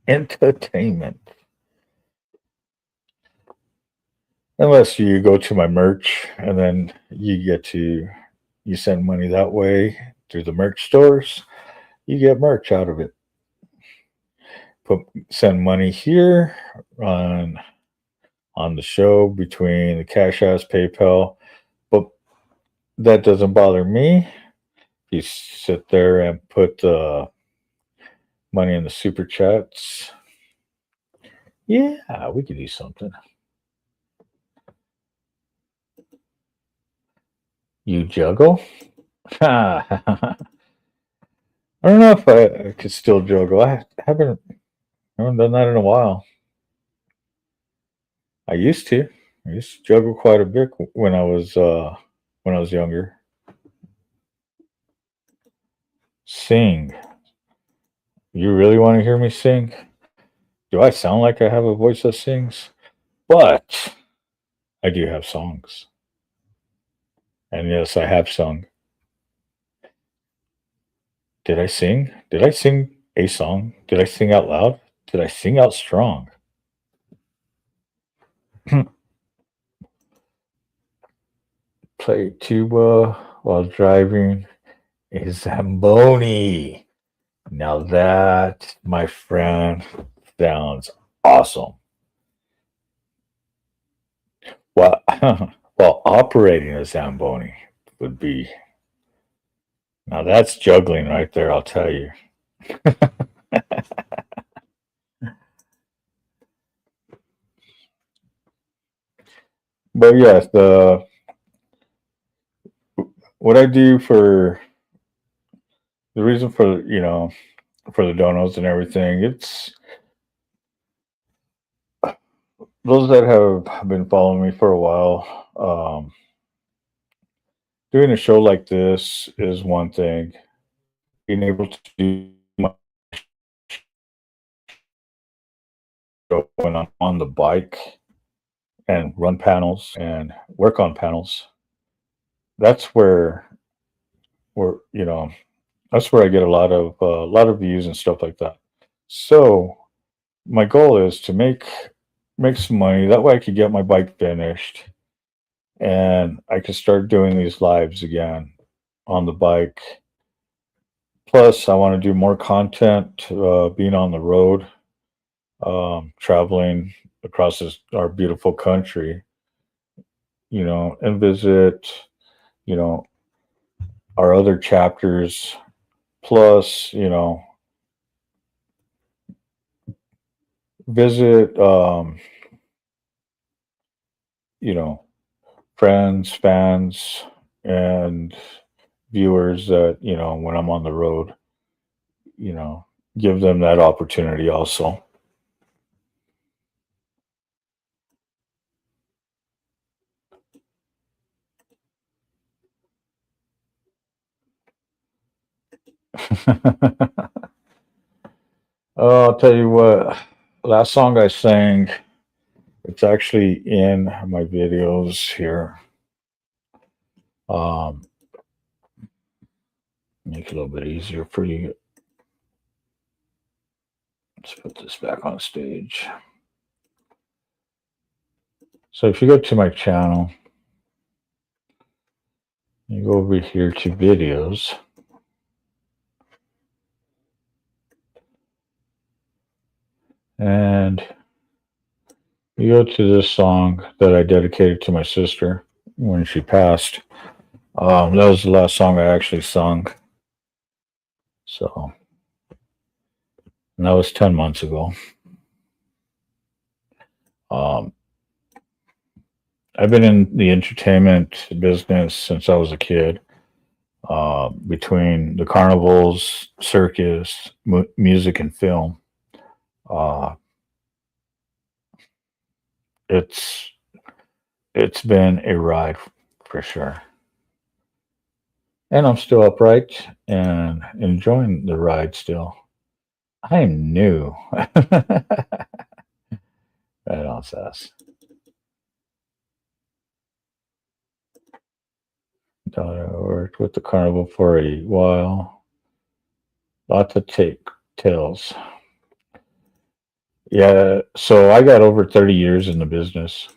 Entertainment. Unless you go to my merch and then you send money that way through the merch stores, you get merch out of it. Send money here on the show between the Cash App, PayPal, but that doesn't bother me. You sit there and put the money in the super chats. Yeah, we could do something. You juggle? I don't know if I could still juggle. I haven't done that in a while. I used to juggle quite a bit when I was younger. Sing. You really want to hear me sing? Do I sound like I have a voice that sings? But I do have songs. And yes, I have sung. Did I sing? Did I sing a song? Did I sing out loud? Did I sing out strong? Play tuba while driving a Zamboni. Now that, my friend, sounds awesome. Well, operating a Zamboni would be. Now that's juggling right there, I'll tell you. But yes, what I do for the reason for for the donuts and everything, it's those that have been following me for a while. Doing a show like this is one thing. Being able to do my show when I'm on the bike and run panels and work on panels, that's where that's where I get a lot of views and stuff like that. So my goal is to make some money. That way I could get my bike finished and I could start doing these lives again on the bike. Plus, I want to do more content, being on the road, traveling across our beautiful country, and visit, you know, our other chapters. Plus, visit, you know, friends, fans, and viewers that, when I'm on the road, you know, give them that opportunity also. Oh, I'll tell you what, last song I sang, it's actually in my videos here. Make it a little bit easier for you. Let's put this back on stage. So if you go to my channel, you go over here to videos. And you go to this song that I dedicated to my sister when she passed. That was the last song I actually sung. So, and that was 10 months ago. I've been in the entertainment business since I was a kid. Between the carnivals, circus, music, and film. It's been a ride for sure. And I'm still upright and enjoying the ride still. I am new. Right on, Sass. I worked with the carnival for a while. Lots of tales. Yeah, so I got over 30 years in the business.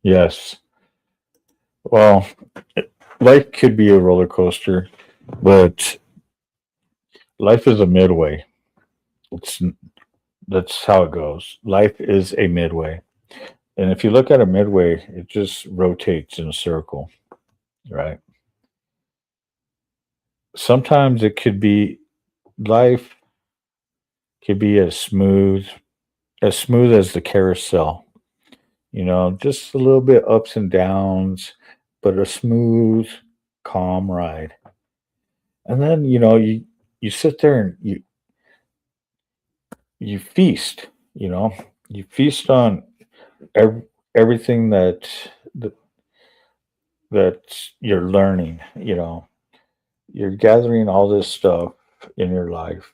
Yes. Well, life could be a roller coaster, but life is a midway. That's how it goes. Life is a midway. And if you look at a midway, it just rotates in a circle, right? Sometimes it could be life could be as smooth as the carousel, just a little bit ups and downs, but a smooth, calm ride. And then, you sit there and you feast, you feast on everything that you're learning, you're gathering all this stuff in your life.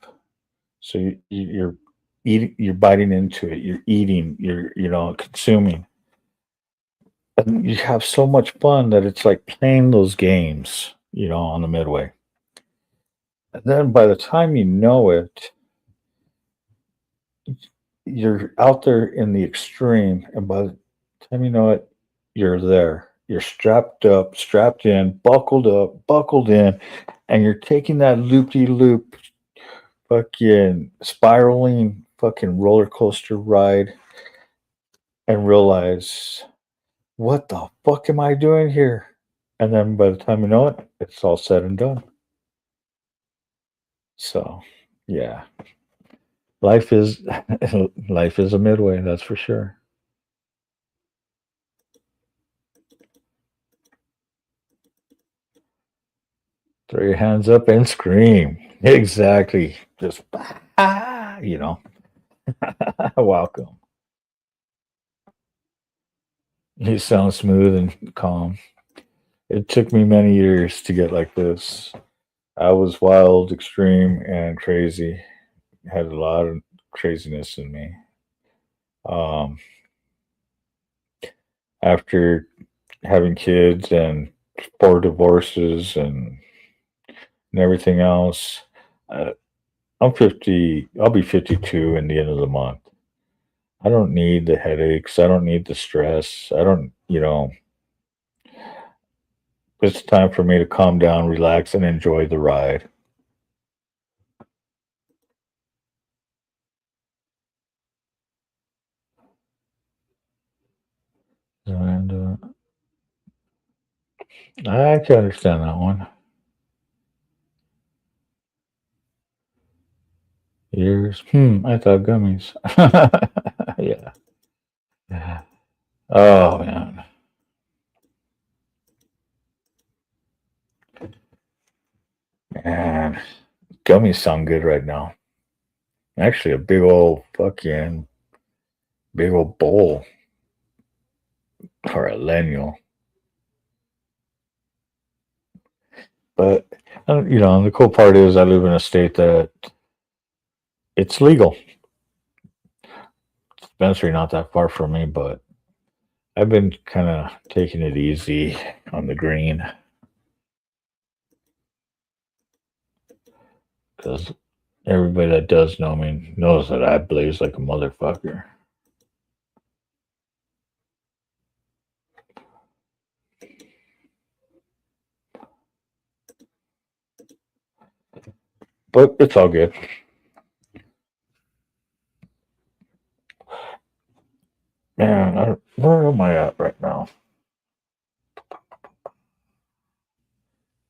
So you're eating, you're biting into it, you're eating, you're consuming, and you have so much fun that it's like playing those games, on the midway. And then by the time you know it, you're out there in the extreme, and by the time you know it, you're there. You're strapped up, strapped in, buckled up, buckled in, and you're taking that loop-de-loop, fucking spiraling, fucking roller coaster ride, and realize, what the fuck am I doing here? And then by the time you know it, it's all said and done. So, yeah, life is life is a midway, that's for sure. Throw your hands up and scream. Exactly. Just you know. Welcome. You sound smooth and calm. It took me many years to get like this. I was wild, extreme, and crazy. Had a lot of craziness in me. Um, after having kids and 4 divorces and everything else, uh, I'm 50. I'll be 52 in the end of the month. I don't need the headaches. I don't need the stress. I don't, it's time for me to calm down, relax, and enjoy the ride. And I can understand that one. Years. I thought gummies. Yeah. Oh, man. Man, gummies sound good right now. Actually, a big old bowl or a lenule. But, the cool part is I live in a state that it's legal. Dispensary not that far from me, but I've been kind of taking it easy on the green because everybody that does know me knows that I blaze like a motherfucker. But it's all good. Man, where am I at right now?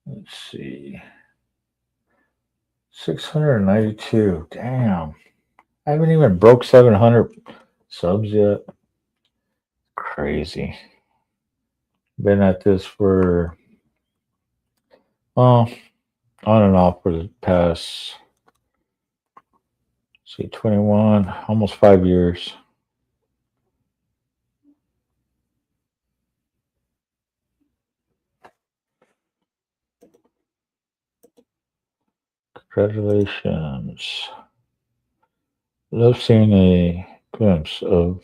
Let's see. 692. Damn. I haven't even broke 700 subs yet. Crazy. Been at this for, on and off for the past, 21, almost 5 years. Congratulations. Love seeing a glimpse of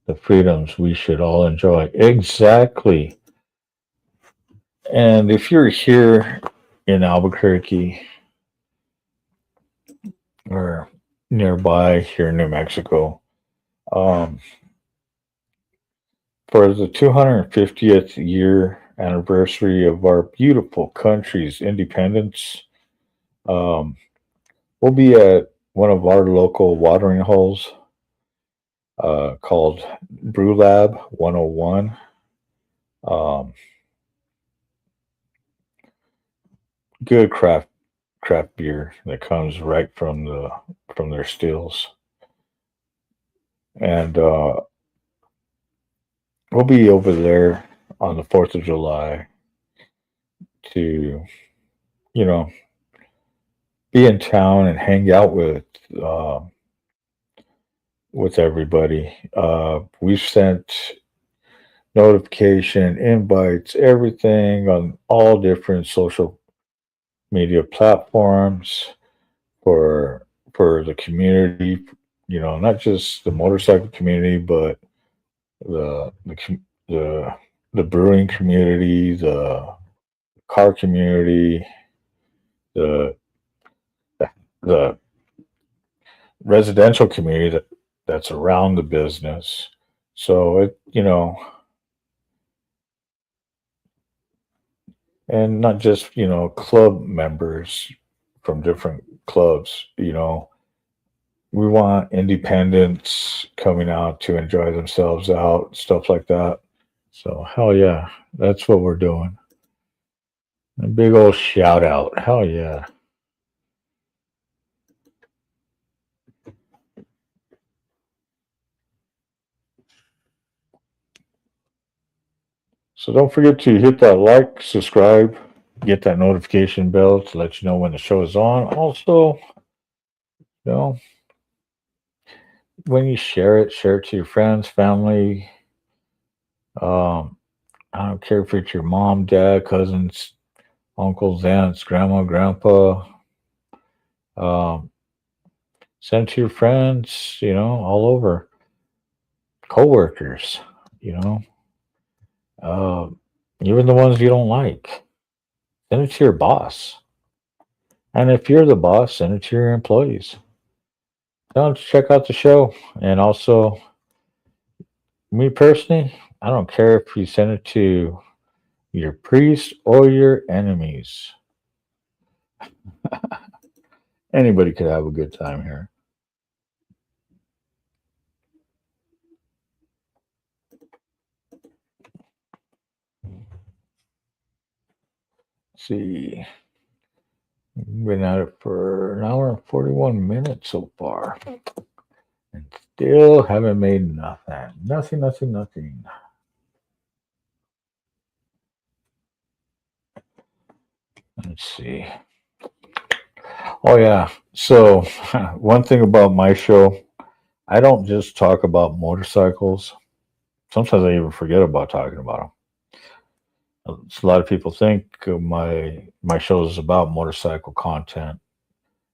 the freedoms we should all enjoy. Exactly. And if you're here in Albuquerque or nearby here in New Mexico, for the 250th year anniversary of our beautiful country's independence, we'll be at one of our local watering holes called Brew Lab 101. Good craft beer that comes right from their stills, and we'll be over there on the 4th of July to be in town and hang out with everybody. We've sent notification, invites, everything on all different social media platforms for the community, not just the motorcycle community, but the brewing community, the car community, the residential community that's around the business. So and not just club members from different clubs. We want independents coming out to enjoy themselves out, stuff like that. So hell yeah, that's what we're doing. A big old shout out. Hell yeah. So don't forget to hit that like, subscribe, get that notification bell to let you know when the show is on. Also, you know, when you share it to your friends, family. I don't care if it's your mom, dad, cousins, uncles, aunts, grandma, grandpa. Um, send to your friends, all over, coworkers, you know, uh, even the ones you don't like. Send it to your boss. And if you're the boss, send it to your employees. Tell them to check out the show. And also, me personally, I don't care if you send it to your priest or your enemies. Anybody could have a good time here. Let's see. Been at it for an hour and 41 minutes so far. And still haven't made nothing. Nothing. Let's see. Oh, yeah. So, one thing about my show, I don't just talk about motorcycles. Sometimes I even forget about talking about them. A lot of people think my show is about motorcycle content.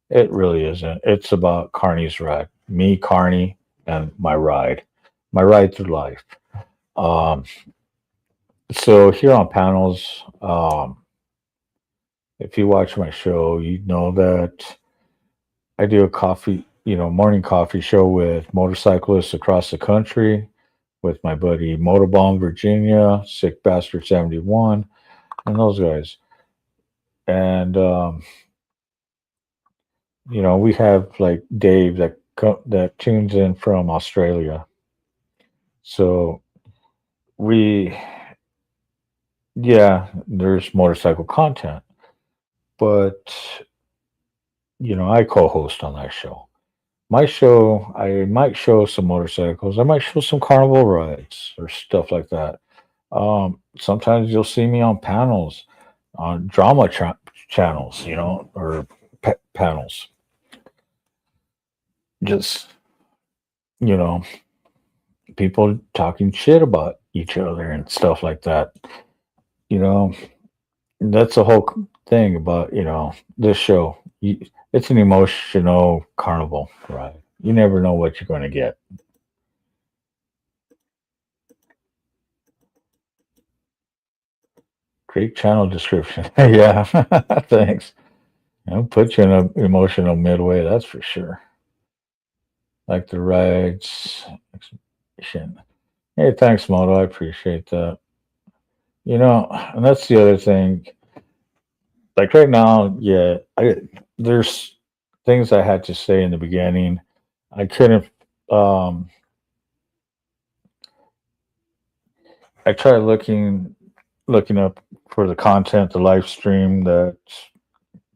It really isn't. It's about CARNY'S RIDE. Me, Carney, and my ride through life. So here on panels, if you watch my show, you know that I do a morning coffee show with motorcyclists across the country with my buddy Motorbomb Virginia, Sick Bastard 71, and those guys. And we have like Dave that tunes in from Australia. So there's motorcycle content, but I co-host on that show. My show, I might show some motorcycles. I might show some carnival rides or stuff like that. Sometimes you'll see me on panels, on drama channels, or panels. Just, you know, people talking shit about each other and stuff like that. That's the whole thing about, this show. It's an emotional carnival ride. You never know what you're going to get. Great channel description. Yeah, thanks. I'll put you in an emotional midway, that's for sure. Like the rides. Hey, thanks, Moto. I appreciate that. And that's the other thing. Like right now, yeah, there's things I had to say in the beginning. I couldn't. I tried looking up for the content, the live stream that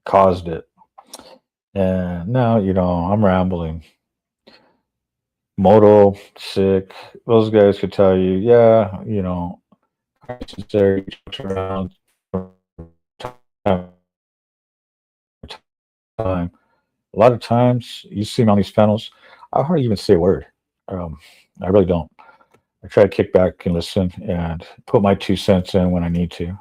caused it, and now I'm rambling. Moto, Sick, those guys could tell you, yeah, necessary around time. A lot of times you see me on these panels, I hardly even say a word. I really don't. I try to kick back and listen and put my 2 cents in when I need to.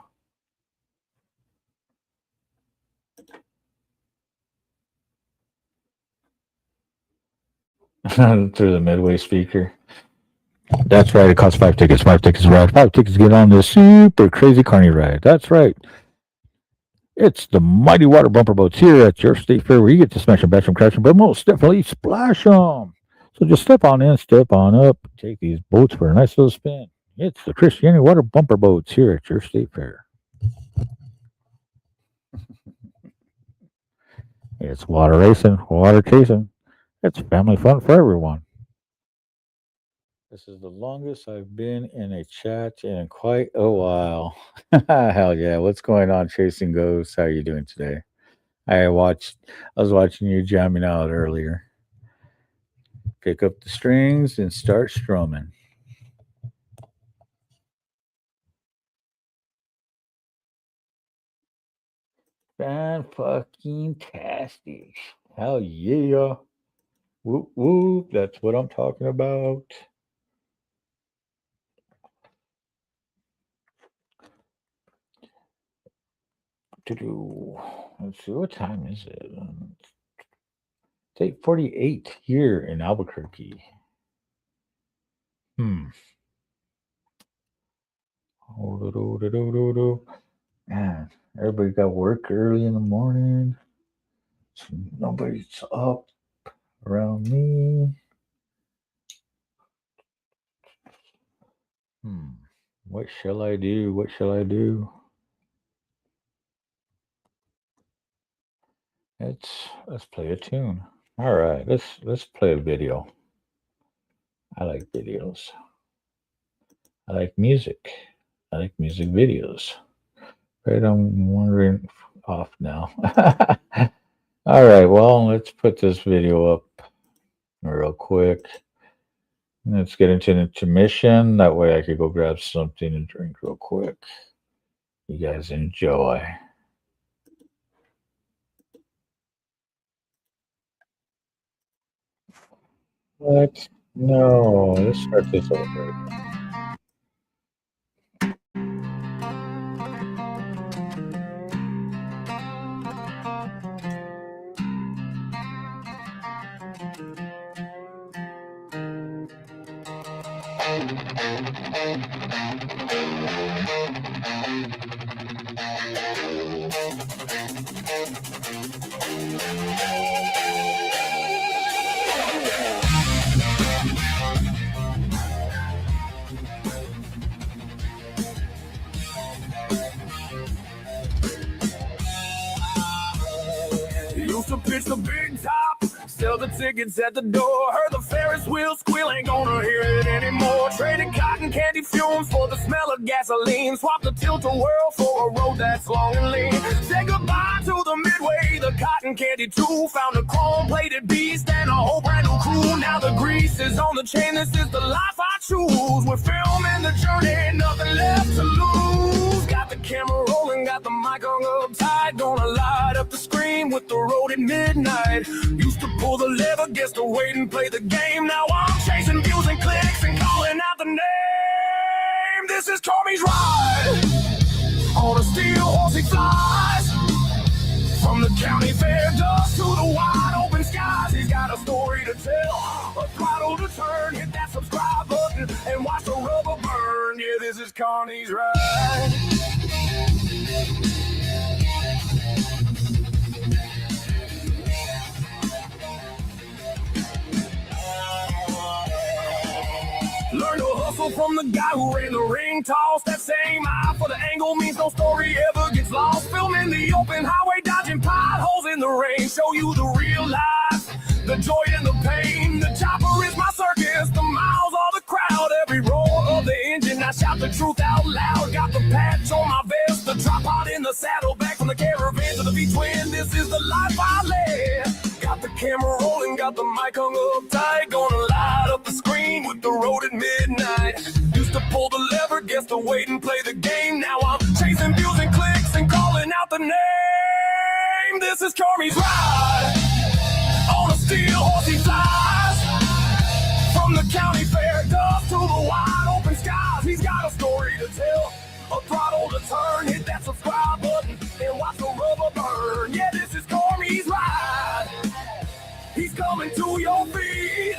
Through the Midway speaker. That's right. It costs 5 tickets. 5 tickets to ride. 5 tickets to get on this super crazy carny ride. That's right. It's the mighty water bumper boats here at your state fair where you get to smash them, bash them, crash them, but most definitely splash them. So just step on in, step on up, take these boats for a nice little spin. It's the Christianity water bumper boats here at your state fair. It's water racing, water chasing. It's family fun for everyone. This is the longest I've been in a chat in quite a while. Hell yeah. What's going on, Chasing Ghosts? How are you doing today? I was watching you jamming out earlier. Pick up the strings and start strumming. Fan-fucking-tastic. Hell yeah. Whoop whoop. That's what I'm talking about. Let's see, what time is it? It's 8:48 here in Albuquerque. Man, everybody got work early in the morning. So nobody's up around me. What shall I do? What shall I do? Let's play a tune. All right, let's play a video. I like videos. I like music. I like music videos. Right, I'm wandering off now. All right, well, let's put this video up real quick. Let's get into an intermission. That way I could go grab something and drink real quick. You guys enjoy. What? No, let's start this over. Used to pitch the big top, sell the tickets at the door. Heard the Ferris wheel squeal, ain't gonna hear it anymore. Traded cotton candy fumes for the smell of gasoline. Swapped the tilt-a-whirl for a road that's long and lean. Said goodbye to the Midway, the cotton candy too. Found a chrome-plated beast and a whole brand new crew. Now the grease is on the chain, this is the life I choose. We're filming the journey, nothing left to lose. Got the camera rolling, got the mic hung up tight. Gonna light up the screen with the road at midnight. Used to pull the lever, guess to wait and play the game. Now I'm chasing views and clicks and calling out the name. This is CARNY'S RIDE. On a steel horse he flies. From the county fair dust to the wide open skies. He's got a story to tell, a throttle to turn. Hit that subscribe button and watch the rubber burn. Yeah, this is CARNY'S RIDE. Learn to hustle from the guy who ran the ring toss. That same eye for the angle means no story ever gets lost. Filming the open highway, dodging potholes in the rain. Show you the real life, the joy and the pain. The chopper is my circus, the miles are the crowd. Every roar of the engine, I shout the truth out loud. Got the patch on my vest, the tripod in the saddle. Back from the caravan to the V-twin, this is the life I live. Got the camera rolling, got the mic hung up tight. Gonna light up the screen with the road at midnight. Used to pull the lever, guess to wait and play the game. Now I'm chasing views and clicks and calling out the name. This is CARNY'S RIDE. On a steel horse he flies. From the county fair dust to the wide open skies. He's got a story to tell, a throttle to turn. Hit that subscribe button and watch the rubber burn. Yeah, this is CARNY'S RIDE. He's coming to your feet.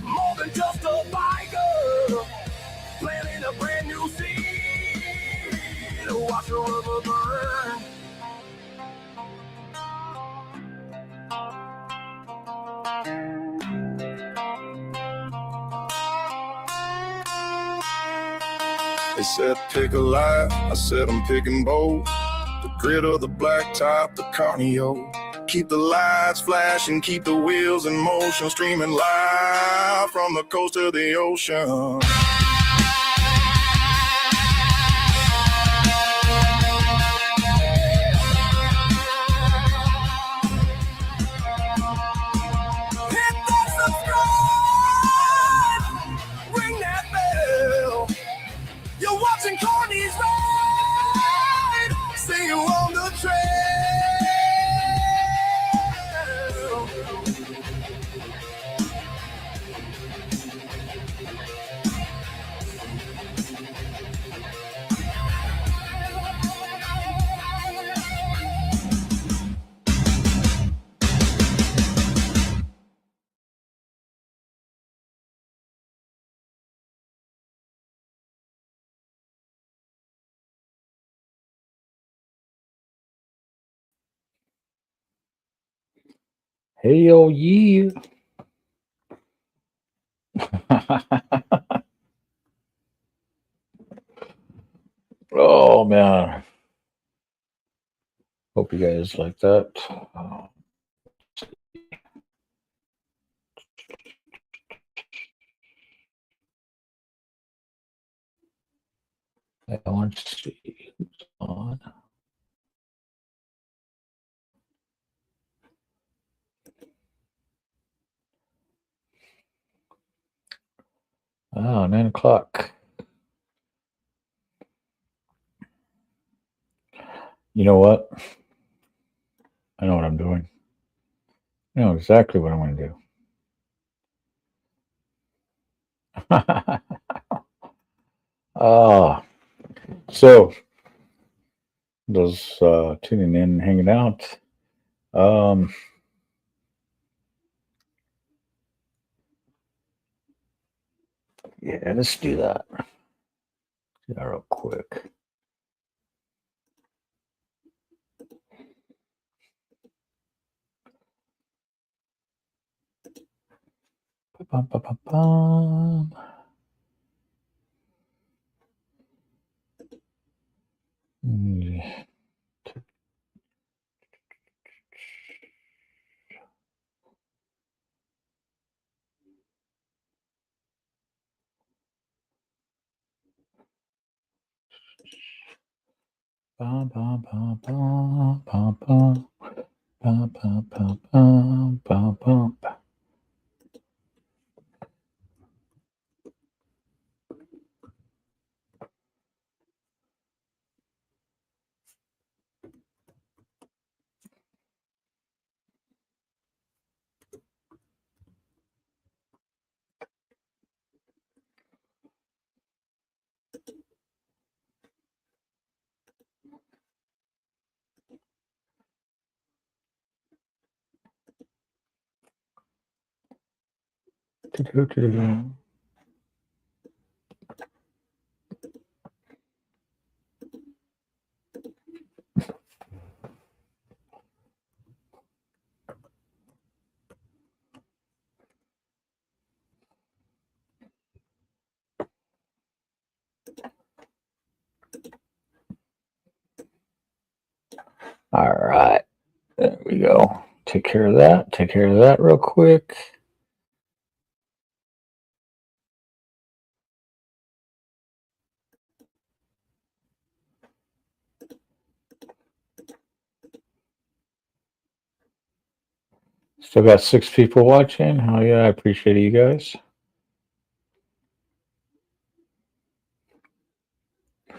More than just a biker, planting a brand new seed. Watch the rubber burn. They said pick a life, I said I'm picking bold. The grit of the black top, the carnio. Keep the lights flashing, keep the wheels in motion. Streaming live from the coast to the ocean. Hit that subscribe, ring that bell. You're watching CARNY'S RIDE. See you on the trail. Hell yeah. Oh man. Hope you guys like that. I want to see who's on. Oh, 9 o'clock. You know what? I know what I'm doing. I know exactly what I'm going to do. So those tuning in, hanging out. Yeah, let's do that. Do that real quick. Ba-bum. Bum, bum, bum, bum, bum, bum. Bum, bum, bum, bum, bum, bum. All right, there we go. Take care of that. Take care of that real quick. Still got 6 people watching. Hell yeah, I appreciate you guys. You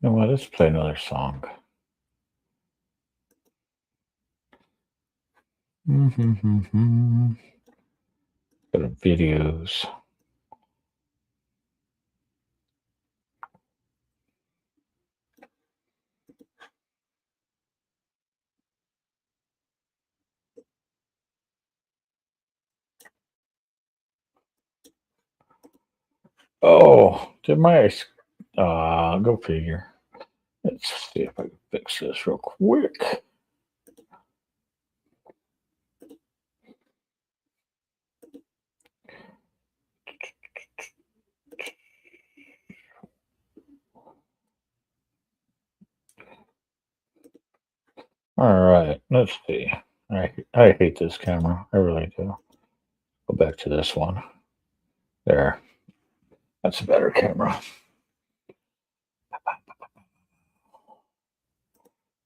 know what? Let's play another song. Go to videos. Oh, did my go figure. Let's see if I can fix this real quick. All right, let's see. I hate this camera. I really do. Go back to this one. There. That's a better camera.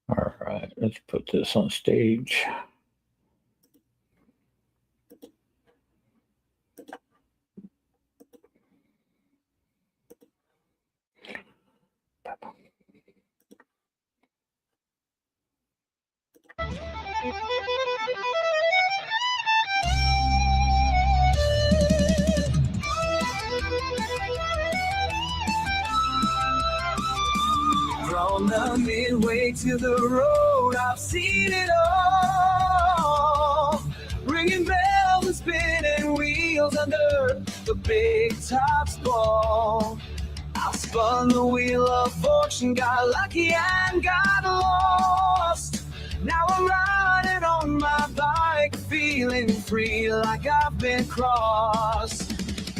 All right, let's put this on stage. From the midway to the road, I've seen it all. Ringing bells and spinning wheels under the big top's ball. I spun the wheel of fortune, got lucky and got lost. Now I'm riding on my bike, feeling free like I've been crossed.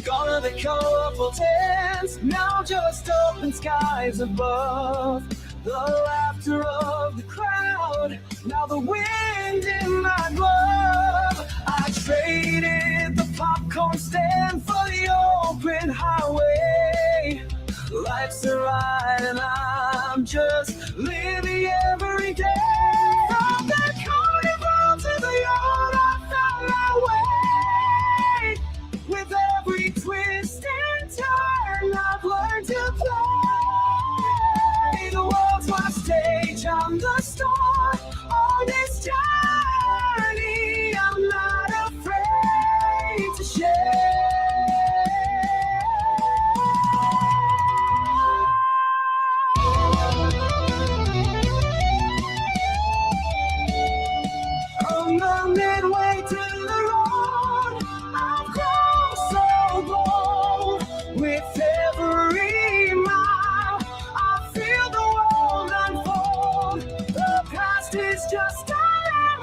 Gone are the colorful tents, now just open skies above. The laughter of the crowd, now the wind in my glove. I traded the popcorn stand for the open highway. Life's a ride and I'm just living every day. From the carnival to the yard, I found my way. With every twist and turn, I've learned to play. The world's my stage, I'm the star on this journey. I'm not afraid to share. From the midway to the road, I've grown so bold. With every mile, I feel the world unfold. The past is just a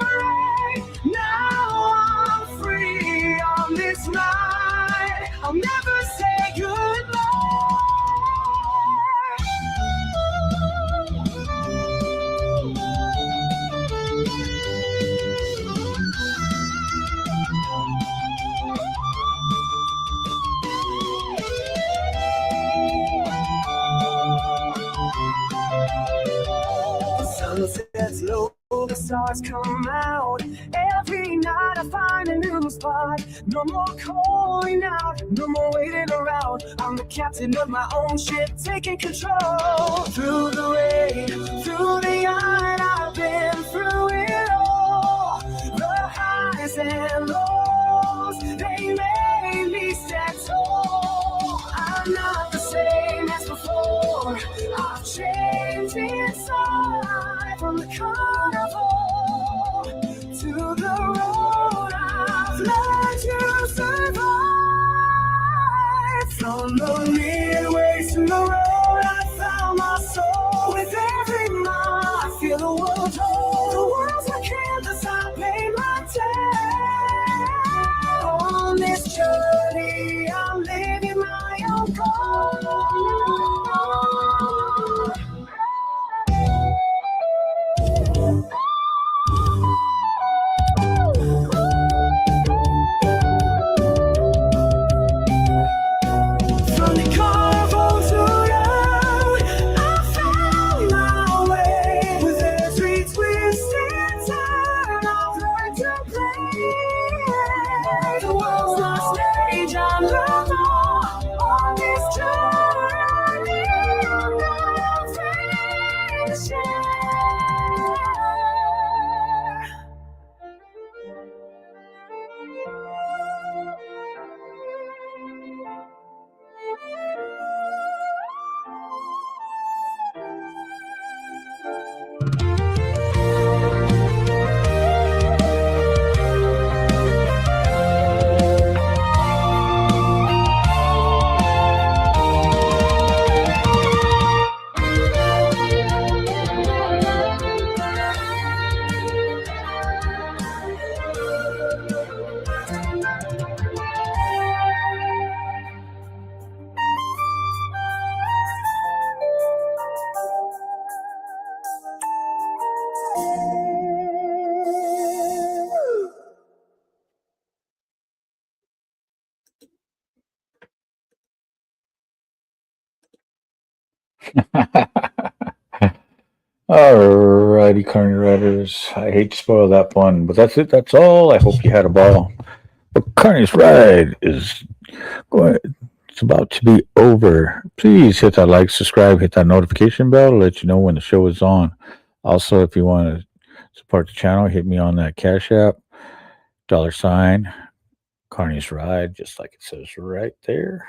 memory. Now I'm free on this ride. I'll never say goodbye. The sun sets low, the stars come out. Every night I find a new spot. No more calling out, no more waiting around. I'm the captain of my own ship, taking control. Through the rain, through the iron, I've been through it all. The highs and lows, they made me stand tall. I'm not the same as before. I've changed inside. From the carnival to the road, I've learned to survive. From the midway to the road, I found my soul. With every mile, I feel the world hold. The world's my canvas, I paint my tale. On this journey, I'm living my own goal. From the carnival to road, I found my way. With every twist and turn, I've learned to play. The world's my stage, I'm the law. On this journey, I'm not afraid to share. Alrighty, Carney Riders. I hate to spoil that one, but that's it. That's all. I hope you had a ball. But Carney's Ride is going. It's about to be over. Please hit that like, subscribe, hit that notification bell to let you know when the show is on. Also, if you want to support the channel, hit me on that Cash App, $, Carney's Ride, just like it says right there.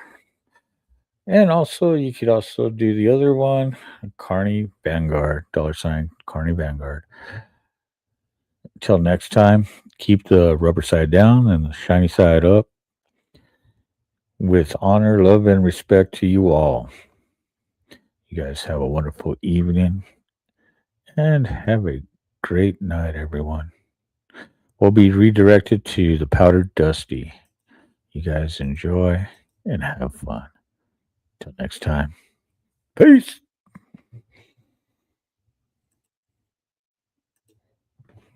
And also, you could also do the other one, Carney Vanguard, $, Carney Vanguard. Until next time, keep the rubber side down and the shiny side up. With honor, love, and respect to you all. You guys have a wonderful evening and have a great night, everyone. will be redirected to the Powdered Dusty. You guys enjoy and have fun. Till next time. Peace.